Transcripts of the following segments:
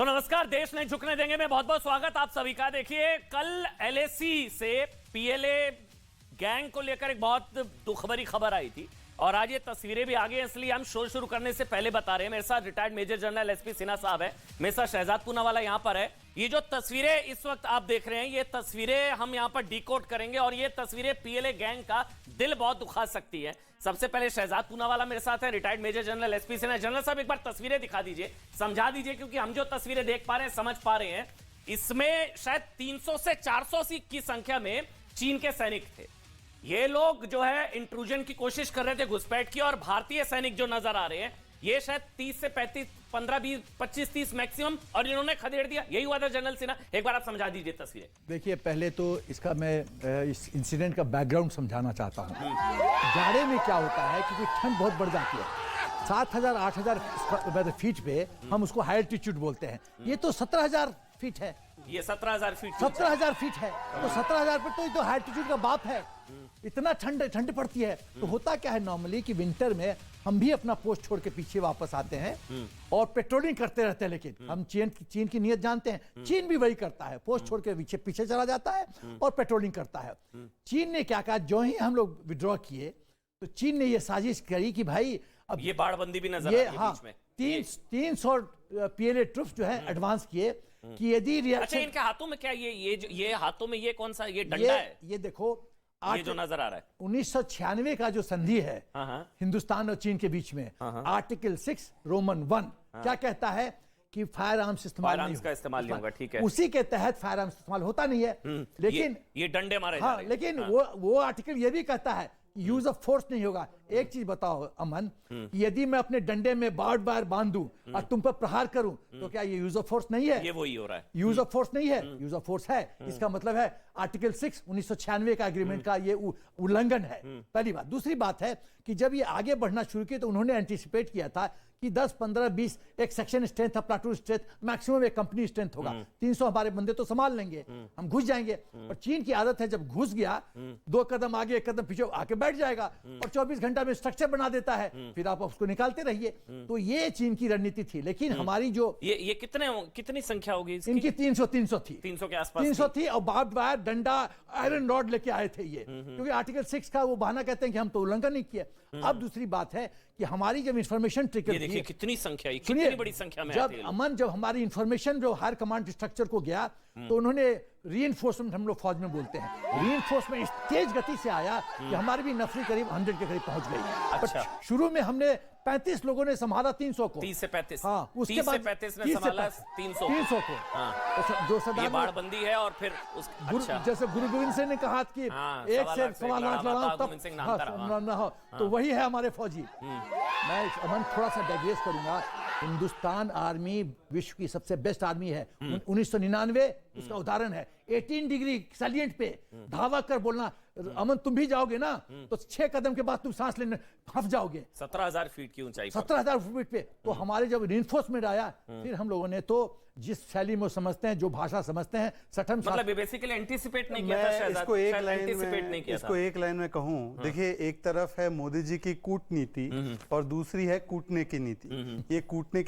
तो नमस्कार, देश नहीं झुकने देंगे में बहुत बहुत स्वागत आप सभी का। देखिए, कल एलएसी से पीएलए गैंग को लेकर एक बहुत दुख भरी खबर आई थी और आज ये तस्वीरें भी आ गई, इसलिए हम शो शुरू करने से पहले बता रहे हैं। मेरे साथ retired major general SP Sinha साहब है, मेरे साथ शहजाद पूनावाला यहां पर है। ये जो तस्वीरें इस वक्त आप देख रहे हैं, ये तस्वीरें हम यहां पर डिकोड करेंगे और ये तस्वीरें पीएलए गैंग का दिल बहुत दुखा सकती है। सबसे पहले शहजाद पूनावाला मेरे साथ है, retired major general SP Sinha. General साहब, एक बार तस्वीरें दिखा दीजिए, समझा दीजिए, क्योंकि हम जो तस्वीरें देख पा रहे हैं, समझ पा रहे हैं, इसमें शायद 300 से 400 की संख्या में चीन के सैनिक थे। ये लोग जो है इंट्रूजन की कोशिश कर रहे थे, घुसपैठ की, और भारतीय सैनिक जो नजर आ रहे हैं ये शायद 30 से 35, 15, 20, 25, 30 मैक्सिमम, और इन्होंने खदेड़ दिया। यही हुआ था जनरल सिन्हा, एक बार आप समझा दीजिए तस्वीरें। देखिए, पहले तो इसका मैं इस इंसिडेंट का बैकग्राउंड समझाना चाहता हूँ। जाड़े में क्या होता है, क्योंकि ठंड बहुत बढ़ जाती है। 7,000 8,000 फीट पे हम उसको हाई एल्टीट्यूड बोलते हैं। ये तो 17,000 फीट है। ये 17,000 फीट, 17,000 फीट है, तो 17,000 फीट तो ये तो हाई एल्टीट्यूड का बाप है। इतना ठंड पड़ती है। तो होता क्या है नॉर्मली कि विंटर में हम भी अपना पोस्ट छोड़ के पीछे वापस आते हैं और पेट्रोलिंग करते रहते हैं। लेकिन हम चीन की नीयत जानते हैं। चीन भी वही करता है, पोस्ट छोड़ के पीछे चला जाता है और पेट्रोलिंग करता है। चीन ने क्या कहा, जो ही हम लोग विड्रॉ किए तो चीन ने यह साजिश करी कि भाई अब ये बाड़बंदी भी नजर आ रही है बीच में। 300 पीएलए ट्रूप्स जो है एडवांस किए कि यदि रिएक्शन। अच्छा, इनके हाथों में क्या ये हाथों में ये कौन सा, ये डंडा है? ये देखो, ये जो नजर आ रहा है 1996 का जो संधि है हिंदुस्तान और चीन के बीच में, आर्टिकल 6 रोमन 1 क्या कहता है कि फायर आर्म्स इस्तेमाल नहीं होगा। ठीक है, उसी के तहत फायर आर्म्स इस्तेमाल होता नहीं है। लेकिन ये डंडे मारे हाँ, लेकिन वो आर्टिकल ये भी कहता है यूज ऑफ फोर्स नहीं होगा। एक चीज बताओ अमन, यदि मैं अपने डंडे में बार्ड वायर बांध दूं और तुम पर प्रहार करूं तो क्या ये यूज ऑफ फोर्स नहीं है? ये वही हो रहा है। यूज ऑफ फोर्स नहीं है, यूज ऑफ फोर्स है। इसका मतलब है आर्टिकल 6 1996 का एग्रीमेंट का ये उल्लंघन है। पहली बात। दूसरी बात है कि जब ये आगे बढ़ना शुरू किया तो उन्होंने एंटीसिपेट किया था कि 10, 15, 20 एक सेक्शन स्ट्रेंथ था, प्लाटून स्ट्रेंथ, मैक्सिमम एक कंपनी स्ट्रेंथ होगा। 300 हमारे बंदे तो संभाल लेंगे, हम घुस जाएंगे। और चीन की आदत है, जब घुस गया 2 कदम आगे 1 कदम पीछे आके बैठ जाएगा और 24 घंटा में स्ट्रक्चर बना देता है, फिर आप उसको निकालते रहिए। तो ये चीन की रणनीति थी। लेकिन हमारी जो ये कितनी संख्या होगी इसकी? इनकी 300 थी, 300 के आसपास 300 थी। और बार्ब वायर, डंडा, आयरन रॉड लेके आए थे ये, क्योंकि आर्टिकल 6 का वो बहाना कहते हैं कि हम तो उल्लंघन नहीं किए। अब दूसरी बात है कि हमारी जब इंफॉर्मेशन ट्रिकल, देखिए कितनी संख्या, कितनी बड़ी संख्या में जब हमारी इंफॉर्मेशन जो हायर कमांड स्ट्रक्चर को गया तो उन्होंने रीइंफोर्समेंट, हम लोग फौज में बोलते हैं, रीइंफोर्समेंट इस तेज गति से आया कि हमारी भी नफरी करीब 100 के करीब पहुंच गई। अच्छा। शुरू में हमने 35 लोगों ने संभाला 300 को, 30 से 35। हाँ, उसके बाद 35 ने संभाला 300 को। हाँ, जो सदा बाड़बंदी है। और फिर अच्छा, जैसे गुरु गोविंद सिंह ने कहा कि 1 से 1.25 लाख लड़ाओ तब ना हो, तो वही है हमारे फौजी। मैं अमन थोड़ा सा डाइग्रेस करूंगा। हिंदुस्तान आर्मी विश्व की सबसे बेस्ट आर्मी है। 1999 उसका उदाहरण है। 18 डिग्री सैलिएंट पे धावा कर बोलना, अमन तुम भी जाओगे ना तो 6 कदम के बाद तुम सांस लेने फंस जाओगे। 17,000 फीट की ऊंचाई, 17,000 फीट पे। तो हमारे जब रिइंफोर्समेंट आया, फिर हम लोगों ने तो जिस शैली में समझते हैं, जो भाषा समझते हैं, सठम, मतलब बेसिकली एंटीसिपेट नहीं किया था। इसको एक लाइन में कहूं, देखिए, एक तरफ है मोदी जी की कूटनीति और दूसरी है कूटने की नीति। ये कूटने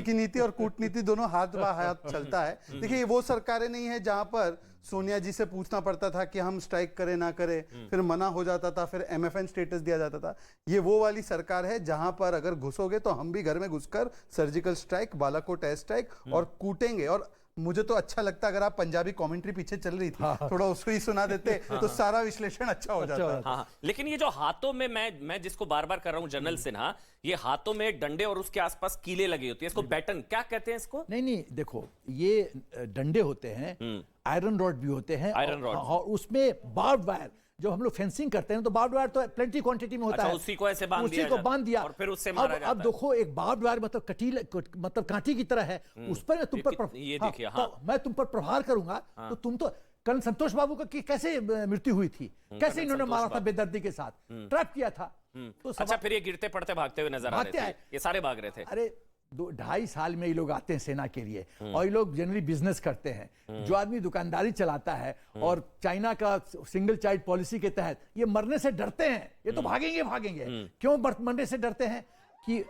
की नीति और कूटनीति दोनों हाथ बा हाथ चलता है। देखिए, वो सरकारें नहीं है जहां पर सोनिया जी से पूछना पड़ता था कि हम स्ट्राइक करें ना करें, फिर मना हो जाता था, फिर एमएफएन स्टेटस दिया जाता था। ये वो वाली सरकार है जहां पर अगर घुसोगे तो हम भी घर में घुसकर surgical strike, Balakot air strike और कूटेंगे। और मुझे तो अच्छा लगता अगर आप पंजाबी कमेंट्री पीछे चल रही थी, थोड़ा उसको ही सुना देते तो सारा विश्लेषण अच्छा हो जाता। हाँ, लेकिन ये जो हाथों में मैं जिसको बार बार कर रहा हूं जनरल सिन्हा, ये हाथों में डंडे और उसके आसपास कीले लगे होती है, इसको बैटन क्या कहते हैं इसको? नहीं, देखो, ये डंडे होते हैं, आयरन रॉड भी होते हैं, आयरन रॉड, और उसमें बार्ब वायर, जो हम लोग फेंसिंग करते हैं तो बार्ब वायर तो प्लेंटी क्वांटिटी में होता है। उसी को ऐसे बांध दिया और फिर उससे मारा जाता अब देखो, एक बार्ब वायर मतलब कांटी की तरह है, उस पर तुम पर ये देखिए, मैं तुम पर प्रहार करूंगा तो तुम तो कल संतोष बाबू का कैसे मृत्यु हुई थी, कैसे इन्होंने मारा था बेदर्दी के साथ, ट्रैप किया था। तो अच्छा, फिर ये गिरते पड़ते भागते हुए नजर आ रहे थे, ये सारे भाग रहे थे। अरे 2-2.5 साल में ये लोग आते हैं सेना के लिए और ये लोग जनरली बिजनेस करते हैं। जो आदमी दुकानदारी चलाता है और चाइना का सिंगल चाइल्ड पॉलिसी के तहत ये मरने से डरते हैं, ये तो भागेंगे। क्यों मरने से डरते हैं कि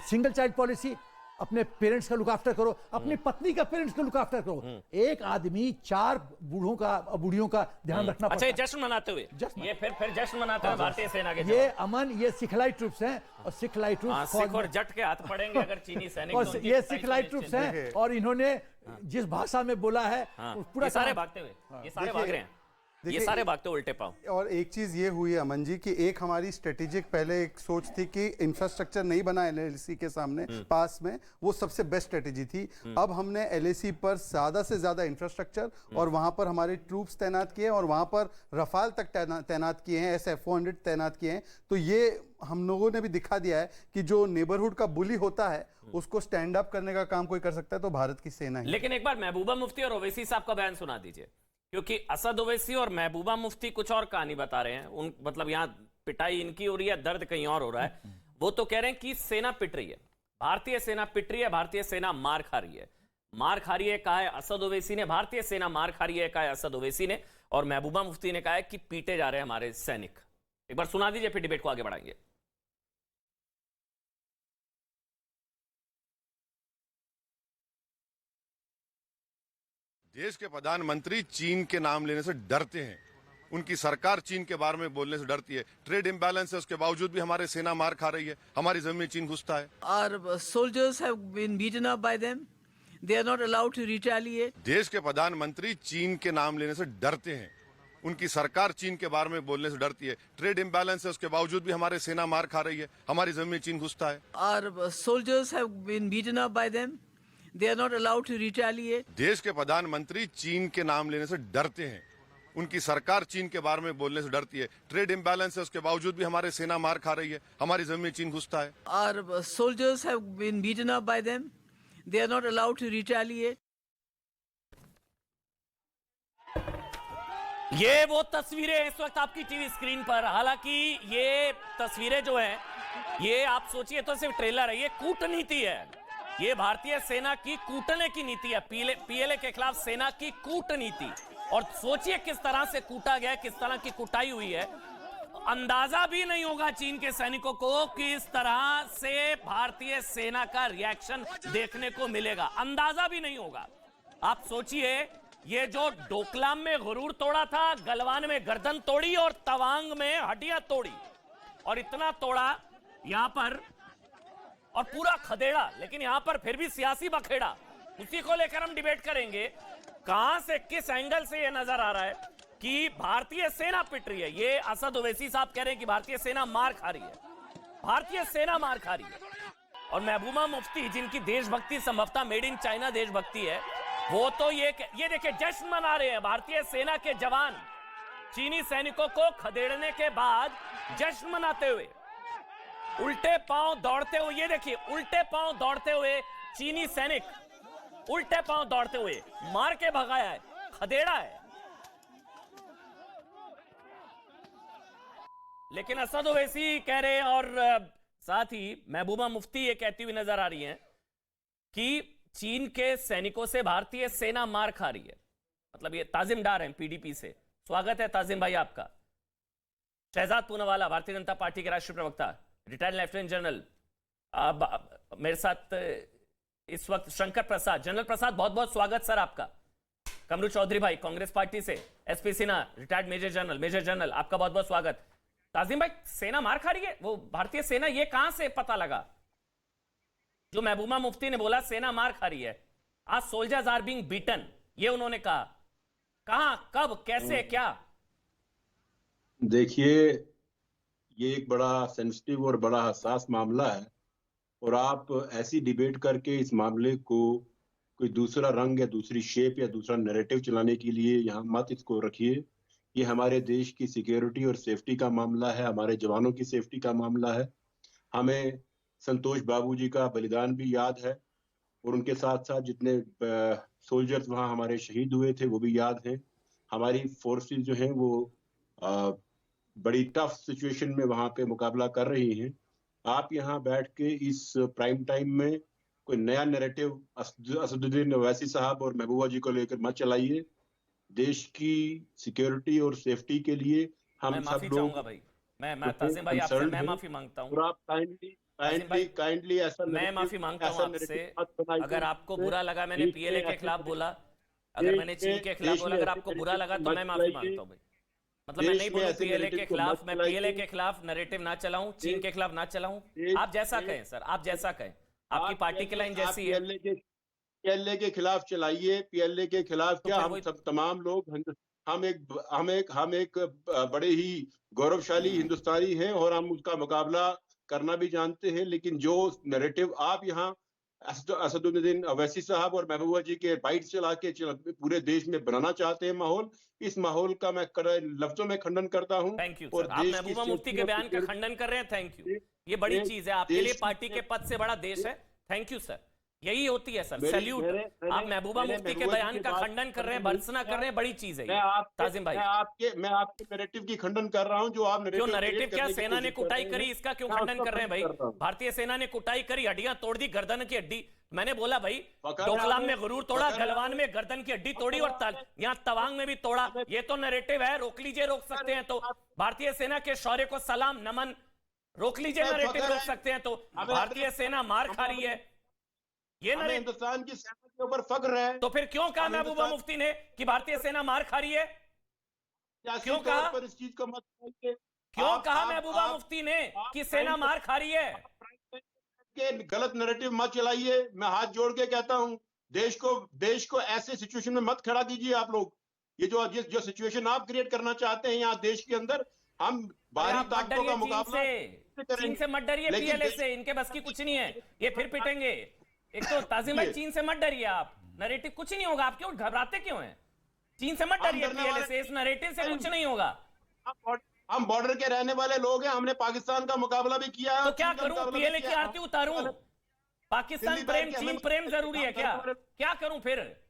सिंगल चाइल्ड पॉलिसी अपने पेरेंट्स का लुक आफ्टर करो, अपनी पत्नी का पेरेंट्स का लुक आफ्टर करो। एक आदमी 4 बूढ़ों का बूढ़ियों का ध्यान रखना अच्छा, पड़ता ये है। जश्न मनाते हुए जश्न फिर जश्न मनाते हुए भारतीय सेना के ये अमन, ये सिखलाई ट्रूप्स हैं और सिखलाई ट्रूप्स सिख और जट के हाथ पड़ेंगे अगर चीनी सैनिक और ये सिखलाई ट्रूप्स हैं और इन्होंने जिस भाषा में बोला है पूरा ये सारे भागते हुए, ये सारे भाग रहे हैं, ये सारे भागते उल्टे पांव। और एक चीज ये हुई अमन जी कि एक हमारी स्ट्रेटेजिक पहले एक सोच थी कि इंफ्रास्ट्रक्चर नहीं बना एलएसी के सामने पास में, वो सबसे बेस्ट स्ट्रेटेजी थी। अब हमने एलएसी पर ज्यादा से ज्यादा इंफ्रास्ट्रक्चर और वहां पर हमारे ट्रूप्स तैनात किए और वहां पर रफाल तक तैनात किए हैं, SF-400 तैनात किए हैं। तो ये हम लोगों ने भी दिखा दिया है कि जो नेबरहुड का बुली होता है उसको स्टैंड अप करने का काम कोई कर सकता है तो भारत की सेना ही। लेकिन एक बार महबूबा मुफ्ती और ओवैसी साहब का बयान सुना दीजिए, क्योंकि असद ओवैसी और महबूबा मुफ्ती कुछ और कहानी बता रहे हैं। उन मतलब यहाँ पिटाई इनकी हो रही है, दर्द कहीं और हो रहा है। वो तो कह रहे हैं कि सेना पिट रही है, भारतीय सेना पिट रही है, भारतीय सेना मार खा रही है। मार खा रही है कहा है असद ओवैसी ने, भारतीय सेना मार खा रही है कहा है असद ओवैसी ने, और महबूबा मुफ्ती ने कहा है कि पीटे जा रहे हैं हमारे सैनिक। एक बार सुना दीजिए, फिर डिबेट को आगे बढ़ाएंगे। देश के प्रधानमंत्री चीन के नाम लेने से डरते हैं, उनकी सरकार चीन के बारे में बोलने से डरती है। ट्रेड इम्बैलेंस है, उसके बावजूद भी हमारे सेना मार खा रही है, हमारी जमीन में चीन घुसता है। Our soldiers have been beaten up by them. They are not allowed to retaliate. देश के प्रधानमंत्री चीन के नाम लेने से डरते हैं, उनकी सरकार चीन के बारे में बोलने से डरती है। ट्रेड इम्बैलेंस है, उसके बावजूद भी हमारे सेना मार खा रही है, हमारी जमीन में चीन घुसता है। Our soldiers have been beaten up by them. They are not allowed to retaliate. देश के प्रधानमंत्री चीन के नाम लेने से डरते हैं, उनकी सरकार चीन के बारे में बोलने से डरती है। ट्रेड इम्बैलेंस है, उसके बावजूद भी हमारे सेना मार खा रही है, हमारी जमीन में चीन घुसता है। Our soldiers have been beaten up by them. They are not allowed to retaliate. ये वो तस्वीरें हैं इस वक्त आपकी टीवी स्क्रीन पर। हालांकि ये तस्वीरें जो हैं, ये आप सोचिए तो सिर्फ ट्रेलर है, ये कूटनीति है। ये भारतीय सेना की कूटने की नीति है, पीएलए के खिलाफ सेना की कूटनीति। और सोचिए किस तरह से कूटा गया, किस तरह की कुटाई हुई है। अंदाजा भी नहीं होगा चीन के सैनिकों को कि इस तरह से भारतीय सेना का रिएक्शन देखने को मिलेगा, अंदाजा भी नहीं होगा। आप सोचिए, ये जो डोकलाम में गुरूर तोड़ा था, गलवान में गर्दन तोड़ी और तवांग में हड्डियां तोड़ी, और इतना तोड़ा यहां पर और पूरा खदेड़ा। लेकिन यहां पर फिर भी सियासी बखेड़ा, उसी को लेकर हम डिबेट करेंगे। कहां से, किस एंगल से यह नजर आ रहा है कि भारतीय सेना पिट रही है। ये असद ओवैसी साहब कह रहे हैं कि भारतीय सेना मार खा रही है, भारतीय सेना मार खा रही है। और महबूबा मुफ्ती, जिनकी देशभक्ति संभवतः मेड इन चाइना देशभक्ति है, वो तो ये देखिए जश्न मना रहे हैं। भारतीय सेना के जवान चीनी सैनिकों को खदेड़ने के बाद जश्न मनाते हुए, उल्टे पांव दौड़ते हुए, ये देखिए उल्टे पांव दौड़ते हुए चीनी सैनिक, उल्टे पांव दौड़ते हुए मार के भगाया है, खदेड़ा है। लेकिन असद ओवैसी कह रहे हैं और साथ ही महबूबा मुफ्ती ये कहती हुई नजर आ रही हैं कि चीन के सैनिकों से भारतीय सेना मार खा रही है। मतलब ये ताजिम डार हैं पीडीपी से। स्वागत है ताजिम भाई आपका। शहजाद पूनावाला, भारतीय जनता पार्टी के राष्ट्रीय प्रवक्ता, रिटायर्ड लेफ्टिनेंट जनरल, मेरे साथ इस वक्त शंकर प्रसाद। जनरल प्रसाद, बहुत बहुत स्वागत सर आपका। कमरू चौधरी भाई, कांग्रेस पार्टी से। SP Sinha, retired major general, आपका बहुत बहुत स्वागत। ताजिम भाई, सेना मार खा रही है, वो भारतीय सेना, ये कहां से पता लगा? जो महबूबा मुफ्ती ने बोला सेना मार खा रही है, आज सोल्जर्स आर बीइंग बीटन, ये उन्होंने कहा, कहां, कब, कैसे, क्या? देखिए, ये एक बड़ा सेंसिटिव और बड़ा हसास मामला है, और आप ऐसी डिबेट करके इस मामले को कोई दूसरा रंग या दूसरी शेप या दूसरा नैरेटिव चलाने के लिए यहाँ मत इसको रखिए। ये हमारे देश की सिक्योरिटी और सेफ्टी का मामला है, हमारे जवानों की सेफ्टी का मामला है। हमें संतोष बाबू जी का बलिदान भी याद है, और उनके साथ साथ जितने सोल्जर्स वहाँ हमारे शहीद हुए थे वो भी याद हैं। हमारी फोर्सेस जो हैं वो बड़ी टफ सिचुएशन में वहाँ पे मुकाबला कर रही हैं। आप यहाँ बैठ के इस प्राइम टाइम में कोई नया नैरेटिव असदुद्दीन ओवैसी साहब और महबूबा जी को लेकर मत चलाइए। देश की सिक्योरिटी और सेफ्टी के लिए हम सब लोग भाई, मैं ताजिम भाई आपसे मैं माफी मांगता हूं। और आप काइंडली ऐसा मैं narrative- माफी मांगता हूं ऐसा आपसे, narrative मत बनाइए। अगर आपको बुरा लगा मैंने देश पीएलए में के ऐसे खिलाफ बोला, देश अगर मैंने चीन के खिलाफ देश बोला, में अगर ऐसे आपको बुरा लगा तो narrative मैं मत माफी चलाइए। मांगता हूं भाई। मतलब मैं देश नहीं में बोलूं ऐसे पीएलए के narrative को खिलाफ, मत मैं चलाइए। पीएलए के खिलाफ नैरेटिव ना चलाऊं, चीन के खिलाफ ना चलाऊं, आप जैसा कहें सर, आप जैसा कहें, आपकी पार्टी की लाइन जैसी है। पीएलए के खिलाफ चलाइए, पीएलए के खिलाफ तो क्या फिर हम वही- सब तमाम लोग हम एक बड़े ही गौरवशाली हिंदुस्तानी हैं और हम उसका मुकाबला करना भी जानते हैं, लेकिन जो नैरेटिव आप यहाँ असदुद्दीन अवैसी साहब और महबूबा जी के बाइट चला के पूरे देश में बनाना चाहते हैं माहौल, इस माहौल का मैं लफ्जों में खंडन करता हूँ। थैंक यू और सर, आप देश महबूबा की मुफ्ती के सेफ्टी बयान का और खंडन कर रहे हैं, थैंक यू। देश- ये बड़ी देश- चीज है आपके देश लिए, की पार्टी के पद से बड़ा देश है, थैंक यू सर। यही होती है सर, मेरे- सैल्यूट। मेरे- आप महबूबा मेरे मुफ्ती के महबूबा जी बयान की का बात खंडन कर रहे हैं, करने भर्त्सना कर रहे हैं, बड़ी चीज है मैं ये। आपके ताजिम भाई, मैं आपके नैरेटिव की खंडन कर रहा हूं जो आप क्यों नैरेटिव, क्या सेना ने कुटाई करी, इसका क्यों मैं खंडन उसका कर रहे हैं भाई? खंडन कर रहा हूं। भारतीय सेना ने कुटाई करी, हड्डियां तोड़ दी, गर्दन की हड्डी। मैंने बोला भाई, फकर डोकलाम है में गुरूर तोड़ा, फकर है गलवान में गर्दन की हड्डी तोड़ी, और यहाँ तवांग में भी तोड़ा। ये तो नैरेटिव है, रोक लीजिए, रोक सकते हैं तो। भारतीय सेना के शौर्य को सलाम नमन, रोक लीजिए नैरेटिव, रोक सकते हैं तो। भारतीय सेना मार खा रही है, ये हमें नैरेटिव। हिंदुस्तान की सेना के ऊपर फख्र है। तो फिर क्यों कहा हम महबूबा हिंदुस्तान- मुफ्ती ने कि भारतीय सेना मार खा रही है? सियासी क्यों तौर कहा? पर इस चीज को मत कहिए। क्यों आप- कहा आप- महबूबा आप- मुफ्ती ने आप कि सेना मार खा रही है? के गलत नैरेटिव मत चलाइए, मैं हाथ जोड़ के कहता हूं। देश को ऐसे सिचुएशन में मत खड़ा कीजिए आप लोग। ये जो सिचुएशन आप क्रिएट करना चाहते हैं यहाँ देश के अंदर, हम बाहरी आप मत ताकतों डरिए का चीन मुकाबला से, चीन से मत डरिए, लेकिन पीएलए देश- से, इनके बस की कुछ नहीं है, ये फिर पिटेंगे। एक तो ताजिम भाई, चीन से मत डरिए आप, नैरेटिव कुछ नहीं होगा, आप क्यों घबराते क्यों हैं? चीन से मत हम डरिए, डरने पीएलए वाले- से, इस नैरेटिव से कुछ नहीं होगा। हम बॉर्डर के रहने वाले लोग हैं, हमने पाकिस्तान का मुकाबला भी किया है तो और क्या चीन का करूं, मुकाबला भी पीएलए की किया है। आरती उतारूं? पाकिस्तान दिल्ली प्रेम, बैठ के चीन हमें- प्रेम जरूरी है क्या? क्या करूं फिर?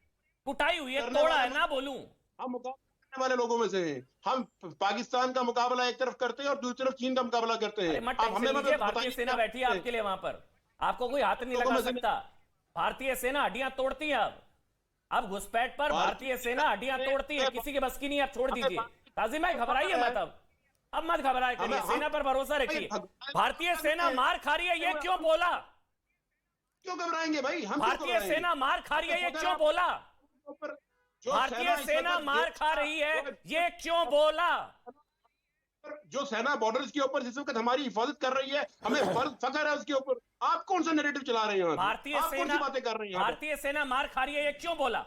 कुटाई हुई है, करने तोड़ा वाले है, ना बोलूं? हम मुकाबला करने वाले लोगों में से हैं। हम पाकिस्तान का मुकाबला एक तरफ करते हैं और दूसरी तरफ चीन का मुकाबला करते हैं। अरे मत आप टेंशन हमें लीजिए, मत भारतीय बताइए सेना कि बैठी है आप- आपके लिए वहां पर, आपको कोई हाथ नहीं तो लगा मैं- सकता। भारतीय सेना हड्डियां तोड़ती है अब घुसपैठ पर भारतीय सेना हड्डियां तोड़ती है, किसी के बस की नहीं है, आप छोड़ दीजिए। ताजिम भाई घबराइए मत, अब मत घबराए करिए, सेना पर भरोसा रखिए। भारतीय सेना मार खा रही है, ये क्यों बोला? क्यों घबराएंगे भाई? हम क्यों भारतीय घबराएंगे? सेना मार खा रही है, ये क्यों बोला? जो भारतीय इस सेना वक्त मार खा रही है, ये क्यों बोला? जो सेना बॉर्डर्स के ऊपर जिस वक्त हमारी हिफाजत कर रही है, हमें फख्र है उसके ऊपर। आप कौन सा नैरेटिव चला रहे हैं यहाँ पे? भारतीय आप कौन सेना, सी बातें कर रहे हैं यहाँ पे? भारतीय सेना मार खा रही है, ये क्यों बोला?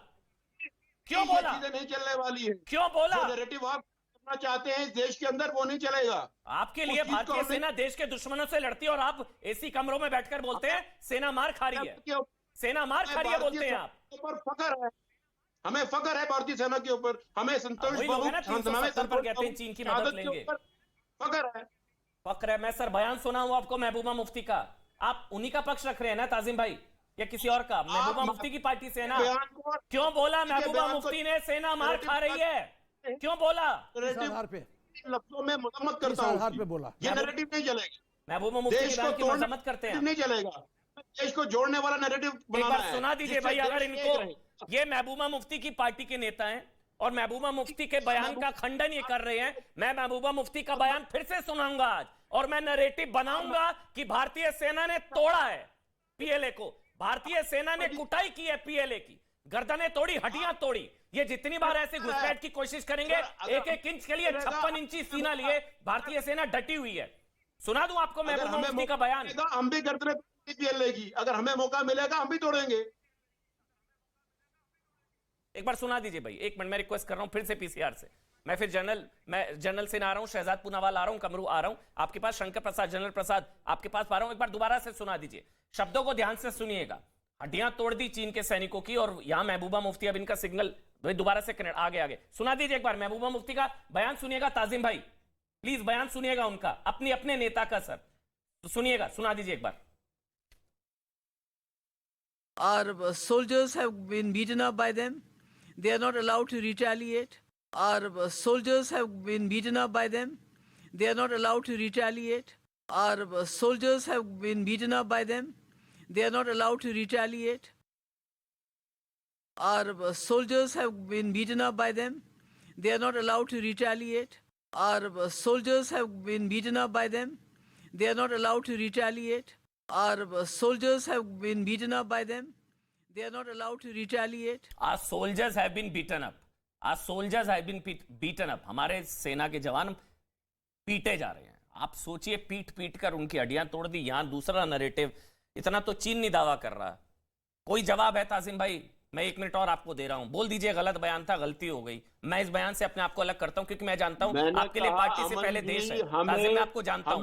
क्यों ये बोला? चीजें नहीं चलने वाली है। क्यों बोला? जो नैरेटिव आप करना चाहते हैं इस देश के अंदर, वो नहीं चलेगा। आपके लिए उस चीज को भारतीय हमने- सेना देश के दुश्मनों से लड़ती है और आप एसी कमरों में बैठकर बोलते हैं सेना मार खा रही है, सेना मार खा रही है बोलते हैं आप। ऊपर फख्र है, हमें फख्र है भारतीय सेना के ऊपर। हमें संतोष वही लोग हैं ना, 370 पर कहते हैं चीन की मदद शहादत के लेंगे। ऊपर फख्र है। फक्र है। मैं सर बयान सुना हूं आपको महबूबा मुफ्ती का, आप उन्हीं का पक्ष रख रहे हैं ना ताजिम भाई, या किसी और का? महबूबा मुफ्ती की पार्टी से ना? बयान को- क्यों बोला ये महबूबा बयान को- मुफ्ती ने सेना मार खा रही है? क्यों बोला? किस नैरेटिव आधार पे, लफ्जों में मजम्मत किस करता हूं आधार उसकी। पे बोला? ये नैरेटिव नहीं चलेगा। महबूबा मुफ्ती के देश बयान को की तोड़ने मजम्मत करते हैं। नहीं चलेगा। देश को जोड़ने वाला नैरेटिव एक बनाना बार है। सुना दीजिए जिससे भाई, अगर देश एक इनको, रहे। ये महबूबा मुफ्ती की पार्टी के नेता हैं और महबूबा मुफ्ती के बयान का खंडन ये कर रहे हैं, मैं महबूबा मुफ्ती का बयान फिर से सुनाऊंगा आज, और मैं नैरेटिव बनाऊंगा कि भारतीय सेना ने तोड़ा है पीएलए को, भारतीय सेना ने कुटाई की है पीएलए की, गर्दनें तोड़ी, हड्डियां तोड़ी। ये जितनी बार ऐसे घुसपैठ की कोशिश करेंगे, एक एक इंच के लिए 56 इंची सीना लिए भारतीय सेना डटी हुई है। सुना दूं आपको अगर महबूबा हमें मुफ्ती का मौका बयान? मिलेगा, हम भी गर्दनें लेगी। अगर हमें मौका मिलेगा हम भी तोड़ेंगे। एक बार सुना दीजिए भाई, एक मिनट मैं रिक्वेस्ट कर रहा हूं फिर से पीसीआर से। मैं जनरल से ना आ रहा हूं, शहजाद पूनावाला आ रहा हूं, कमरू आ रहा हूं, आपके पास शंकर प्रसाद, जनरल प्रसाद आपके पास आ रहा हूं। एक बार दोबारा से सुना दीजिए, शब्दों को ध्यान से सुनिएगा। हड्डियां तोड़ दी चीन के सैनिकों की, और यहां महबूबा मुफ्ती, अब इनका सिग्नल भाई दोबारा से कनेक्ट आगे सुना दीजिए। एक बार महबूबा मुफ्ती का बयान सुनिएगा ताजिम भाई, प्लीज बयान सुनिएगा उनका, अपने नेता का सर, तो सुनिएगा, सुना दीजिए एक बार। Our soldiers have been beaten up by them. They are not allowed to retaliate. Our soldiers have been beaten up by them. They are not allowed to retaliate. Our soldiers have been beaten up by them. They are not allowed to retaliate. Our soldiers have been beaten up by them. They are not allowed to retaliate. Our soldiers have been beaten up by them. They are not allowed to retaliate. Our soldiers have been beaten up by them. They are not allowed to retaliate. Our soldiers have been beaten up. Our soldiers have been beaten up. हमारे सेना के जवान पीटे जा रहे हैं. आप सोचिए, पीट पीट कर उनकी हड्डियां तोड़ दी. यहां दूसरा नैरेटिव, इतना तो चीन नहीं दावा कर रहा. कोई जवाब है ताजिम भाई? मैं 1 मिनट और आपको दे रहा हूं. बोल दीजिए गलत बयान था, गलती हो गई. मैं इस बयान से अपने आप को अलग करता हूं क्योंकि मैं जानता हूं आपके लिए पार्टी से पहले देश है. ताजिम, मैं आपको जानता हूं.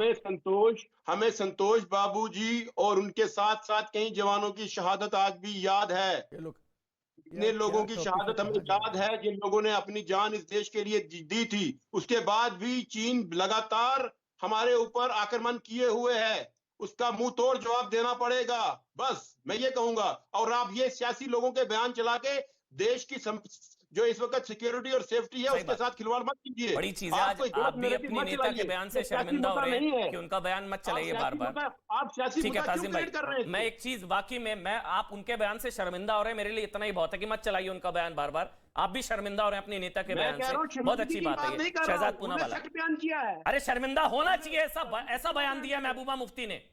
हमें संतोष बाबू जी और उनके साथ साथ कई जवानों की शहादत आज भी याद है. इतने लोगों की शहादत हमें याद है जिन लोगों ने अपनी जान इस देश के लिए दी थी. उसके बाद भी चीन लगातार हमारे ऊपर आक्रमण किए हुए है. उसका मुंह तोड़ जवाब देना पड़ेगा. बस मैं ये कहूंगा. और आप ये सियासी लोगों के बयान चला के देश की जो इस वक्त सिक्योरिटी और सेफ्टी है उसके साथ खिलवाड़ मत कीजिए. बड़ी चीज है. आज आप भी अपनी नेता के बयान से शर्मिंदा हो रहे हैं कि उनका बयान मत चलाइए बार बार. आप सियासी ठीक है ताजिम भाई, कर रहे हैं. मैं एक चीज बाकी में आप उनके बयान से शर्मिंदा हो रहे हैं, मेरे लिए इतना ही बहुत है कि मत चलाइए उनका बयान बार बार. आप भी शर्मिंदा हो रहे हैं अपनी नेता के बयान से. बहुत अच्छी बात है. शहजाद पूनावाला, बयान किया है. अरे शर्मिंदा होना चाहिए. ऐसा बयान दिया महबूबा मुफ्ती ने.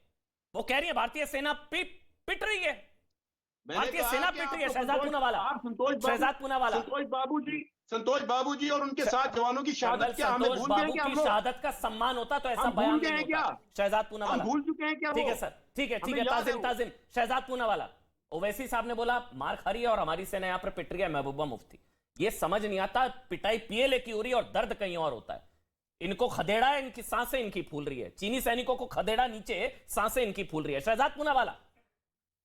वो कह रही है भारतीय सेना पिट रही है. भारतीय सेना पिट रही है. शहजाद पूनावाला, शहजाद पूनावाला, संतोष बाबू जी और उनके साथ जवानों की शहादत क्या हमें भूल गए क्या? शहादत का सम्मान होता तो ऐसा बयान नहीं होता. शहजाद पूनावाला, भूल चुके हैं क्या? ठीक है सर, ठीक है ताजिम. शहजाद पूनावाला, ओवैसी साहब ने बोला मार खा रही है और हमारी सेना यहाँ पर पिट रही है. महबूबा मुफ्ती, ये समझ नहीं आता. पिटाई पीएलए की हो रही है और दर्द कहीं और होता है. इनको खदेड़ा है, इनकी सांसें इनकी फूल रही है. चीनी सैनिकों को खदेड़ा नीचे, सांसें इनकी फूल रही है. शहजाद पूनावाला,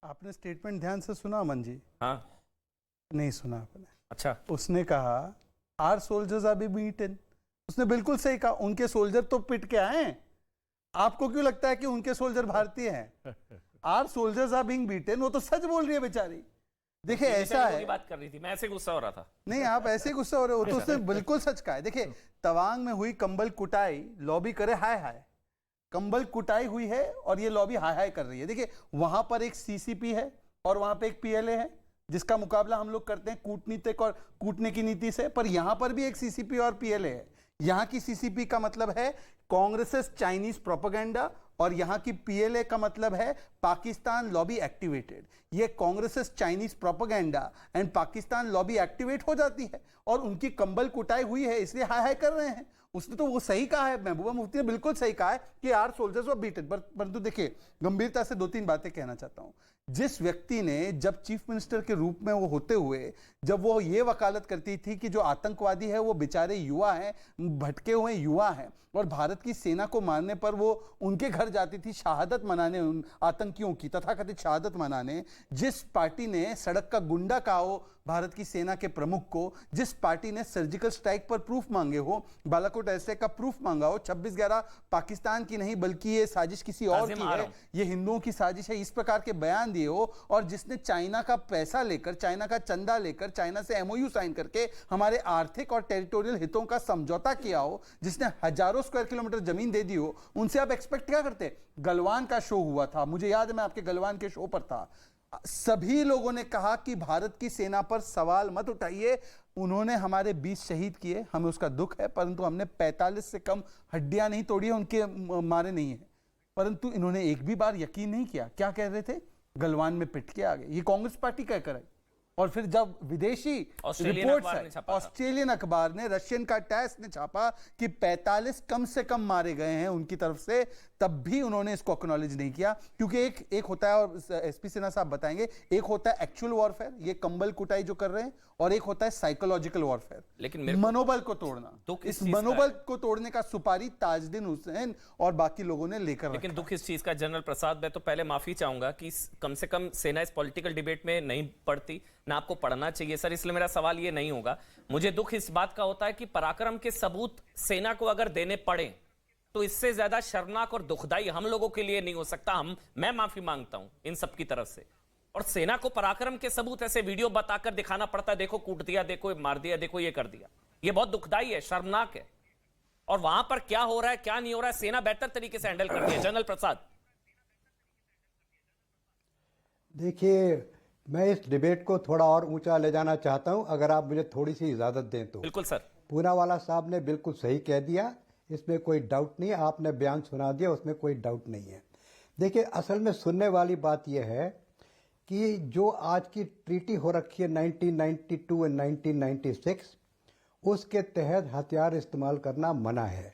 आपने स्टेटमेंट ध्यान से सुना अमन जी? हाँ, नहीं सुना आपने? अच्छा. उसने कहा our soldiers are being beaten. उसने बिल्कुल सही कहा. उनके सोल्जर तो पिट के आए. आपको क्यों लगता है कि उनके सोल्जर भारतीय हैं? Our soldiers are being beaten. वो तो सच बोल रही है बेचारी. देखिए ऐसा है, बात कर रही थी, मैं ऐसे गुस्सा हो रहा था. नहीं आप ऐसे गुस्सा हो रहे हो. तो उसने बिल्कुल सच कहा है. देखिए तवांग में हुई कंबल कुटाई, लॉबी करे हाय हाय. कंबल कुटाई हुई है और ये लॉबी हाय हाय कर रही है. देखिए वहां पर एक सीसीपी है और वहां पे एक पीएलए है जिसका मुकाबला हम लोग करते हैं कूटनीतिक और कूटने की नीति से. पर यहां पर भी एक सीसीपी और पीएलए है. यहां की सीसीपी का मतलब है कांग्रेस चाइनीज प्रोपेगेंडा और यहां की पीएलए का मतलब है पाकिस्तान लॉबी एक्टिवेटेड. ये Congress Chinese propaganda and Pakistan lobby activate हो जाती है और उनकी कंबल कुटाई हुई है इसलिए हाय हाय कर रहे हैं. उसने तो वो सही कहा है. महबूबा मुफ्ती ने बिल्कुल सही कहा है कि आर सोल्जर्स वर बीटन. परंतु देखिए गंभीरता से 2-3 बातें कहना चाहता हूं. जिस व्यक्ति ने जब चीफ मिनिस्टर के रूप में वो होते हुए जब वो ये वकालत करती थी कि जो आतंकवादी है वो बेचारे युवा हैं, भटके हुए युवा हैं और भारत की सेना को मारने पर वो उनके घर जाती थी शहादत मनाने, उन आतंकियों की तथाकथित शहादत मनाने. जिस पार्टी ने सड़क का गुंडा कहा हो भारत की सेना के प्रमुख को, जिस पार्टी ने सर्जिकल स्ट्राइक पर प्रूफ मांगे हो, बालाकोट एयरस्ट्राइक का प्रूफ मांगा हो, 26/11 पाकिस्तान की नहीं बल्कि ये साजिश किसी और की है, ये हिंदुओं की साजिश है, इस प्रकार के बयान दिए हो, और जिसने चाइना का पैसा लेकर, चाइना का चंदा लेकर, चाइना से एमओयू साइन करके हमारे आर्थिक और टेरिटोरियल हितों का समझौता किया हो, जिसने हजारों स्क्वायर किलोमीटर जमीन दे दी हो, उनसे आप एक्सपेक्ट क्या करते? गलवान का शो हुआ था, मुझे याद है मैं आपके गलवान के शो पर था. सभी लोगों ने कहा कि भारत की सेना पर सवाल मत उठाइए. उन्होंने हमारे 20 शहीद किए, हमें उसका दुख है, परंतु हमने 45 से कम हड्डियां नहीं तोड़ी है, उनके मारे नहीं है. परंतु इन्होंने एक भी बार यकीन नहीं किया. क्या कह रहे थे? गलवान में पिट के आ गए. ये कांग्रेस पार्टी कहकर है. और फिर जब विदेशी रिपोर्ट्स, ऑस्ट्रेलियन अखबार ने, रशियन का टैस ने छापा कि 45 कम से कम मारे गए हैं उनकी तरफ से, तब भी उन्होंने इसको एक्नॉलेज नहीं किया. क्योंकि एक होता है, और एसपी सिन्हा साहब बताएंगे, एक होता है एक्चुअल वॉरफेयर, ये कंबल कुटाई जो कर रहे हैं, और एक होता है साइकोलॉजिकल वॉरफेयर, लेकिन मनोबल को तोड़ना. इस मनोबल को तोड़ने का सुपारी ताजदीन हुसैन और बाकी लोगों ने लेकर. लेकिन दुख इस चीज का, जनरल प्रसाद, मैं तो पहले माफी चाहूंगा कि कम से कम सेना इस पॉलिटिकल डिबेट में नहीं पड़ती, ना आपको पढ़ना चाहिए सर, इसलिए मेरा सवाल ये नहीं होगा. मुझे दुख इस बात का होता है कि पराक्रम के सबूत सेना को अगर देने पड़े तो इससे ज्यादा शर्मनाक और दुखदाई हम लोगों के लिए नहीं हो सकता. मैं माफी मांगता हूं इन सब की तरफ से. और सेना को पराक्रम के सबूत ऐसे वीडियो बताकर दिखाना पड़ता है, देखो कूट दिया, देखो मार दिया, देखो ये कर दिया. ये बहुत दुखदाई है, शर्मनाक है. और वहां पर क्या हो रहा है, क्या नहीं हो रहा है, सेना बेहतर तरीके से हैंडल करती है. जनरल प्रसाद, देखिए मैं इस डिबेट को थोड़ा और ऊंचा ले जाना चाहता हूं, अगर आप मुझे थोड़ी सी इजाजत दें तो. बिल्कुल सर. पूनावाला साहब ने बिल्कुल सही कह दिया, इसमें कोई डाउट नहीं है. आपने बयान सुना दिया, उसमें कोई डाउट नहीं है. देखिए, असल में सुनने वाली बात यह है कि जो आज की ट्रीटी हो रखी है 1992 एंड 1996, उसके तहत हथियार इस्तेमाल करना मना है।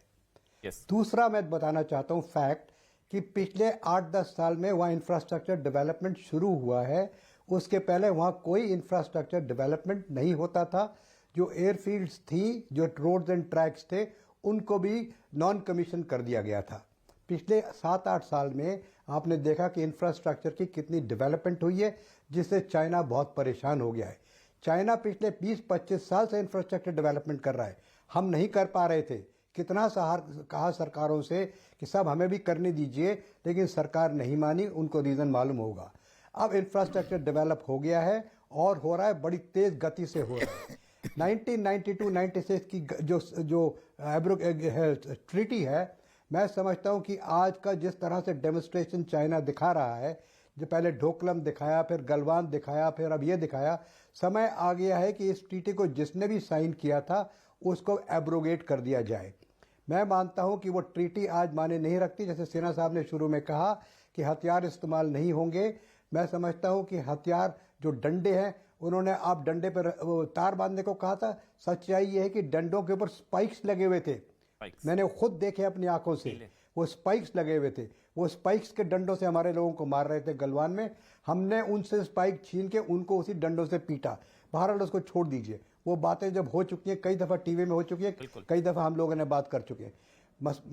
दूसरा मैं बताना चाहता हूं फैक्ट कि पिछले 8-10 साल में वहाँ इंफ्रास्ट्रक्चर डेवलपमेंट शुरू हुआ है। उसके पहले वहाँ कोई इंफ्रास्ट्रक्चर डेवलपमेंट नहीं होता था। जो एयरफील्ड्स थी, जो रोड्स एंड ट्रैक्स थे, उनको भी नॉन कमीशन कर दिया गया था। पिछले 7-8 साल में आपने देखा कि इंफ्रास्ट्रक्चर की कितनी डेवलपमेंट हुई है, जिससे चाइना बहुत परेशान हो गया है। चाइना पिछले 20-25 साल से इंफ्रास्ट्रक्चर डेवलपमेंट कर रहा है, हम नहीं कर पा रहे थे। कितना कहा सरकारों से कि सब हमें भी करने दीजिए, लेकिन सरकार नहीं मानी, उनको रीज़न मालूम होगा। अब इंफ्रास्ट्रक्चर डेवलप हो गया है और हो रहा है, बड़ी तेज़ गति से हो रहा है। 1992-96 की जो ट्रीटी है, मैं समझता हूं कि आज का जिस तरह से डेमोन्स्ट्रेशन चाइना दिखा रहा है, जो पहले ढोकलम दिखाया, फिर गलवान दिखाया, फिर अब ये दिखाया, समय आ गया है कि इस ट्रीटी को जिसने भी साइन किया था उसको एब्रोगेट कर दिया जाए। मैं मानता हूं कि वो ट्रीटी आज माने नहीं रखती। जैसे सिन्हा साहब ने शुरू में कहा कि हथियार इस्तेमाल नहीं होंगे, मैं समझता हूं कि हथियार जो डंडे हैं, उन्होंने आप डंडे पर तार बांधने को कहा था, सच्चाई ये है कि डंडों के ऊपर स्पाइक्स लगे हुए थे। मैंने खुद देखे अपनी आंखों से, वो स्पाइक्स लगे हुए थे। वो स्पाइक्स के डंडों से हमारे लोगों को मार रहे थे गलवान में। हमने उनसे स्पाइक छीन के उनको उसी डंडों से पीटा। बहरहाल उसको छोड़ दीजिए, वो बातें जब हो चुकी हैं, कई दफ़ा टीवी में हो चुकी है, कई दफ़ा हम लोगों ने बात कर चुके हैं।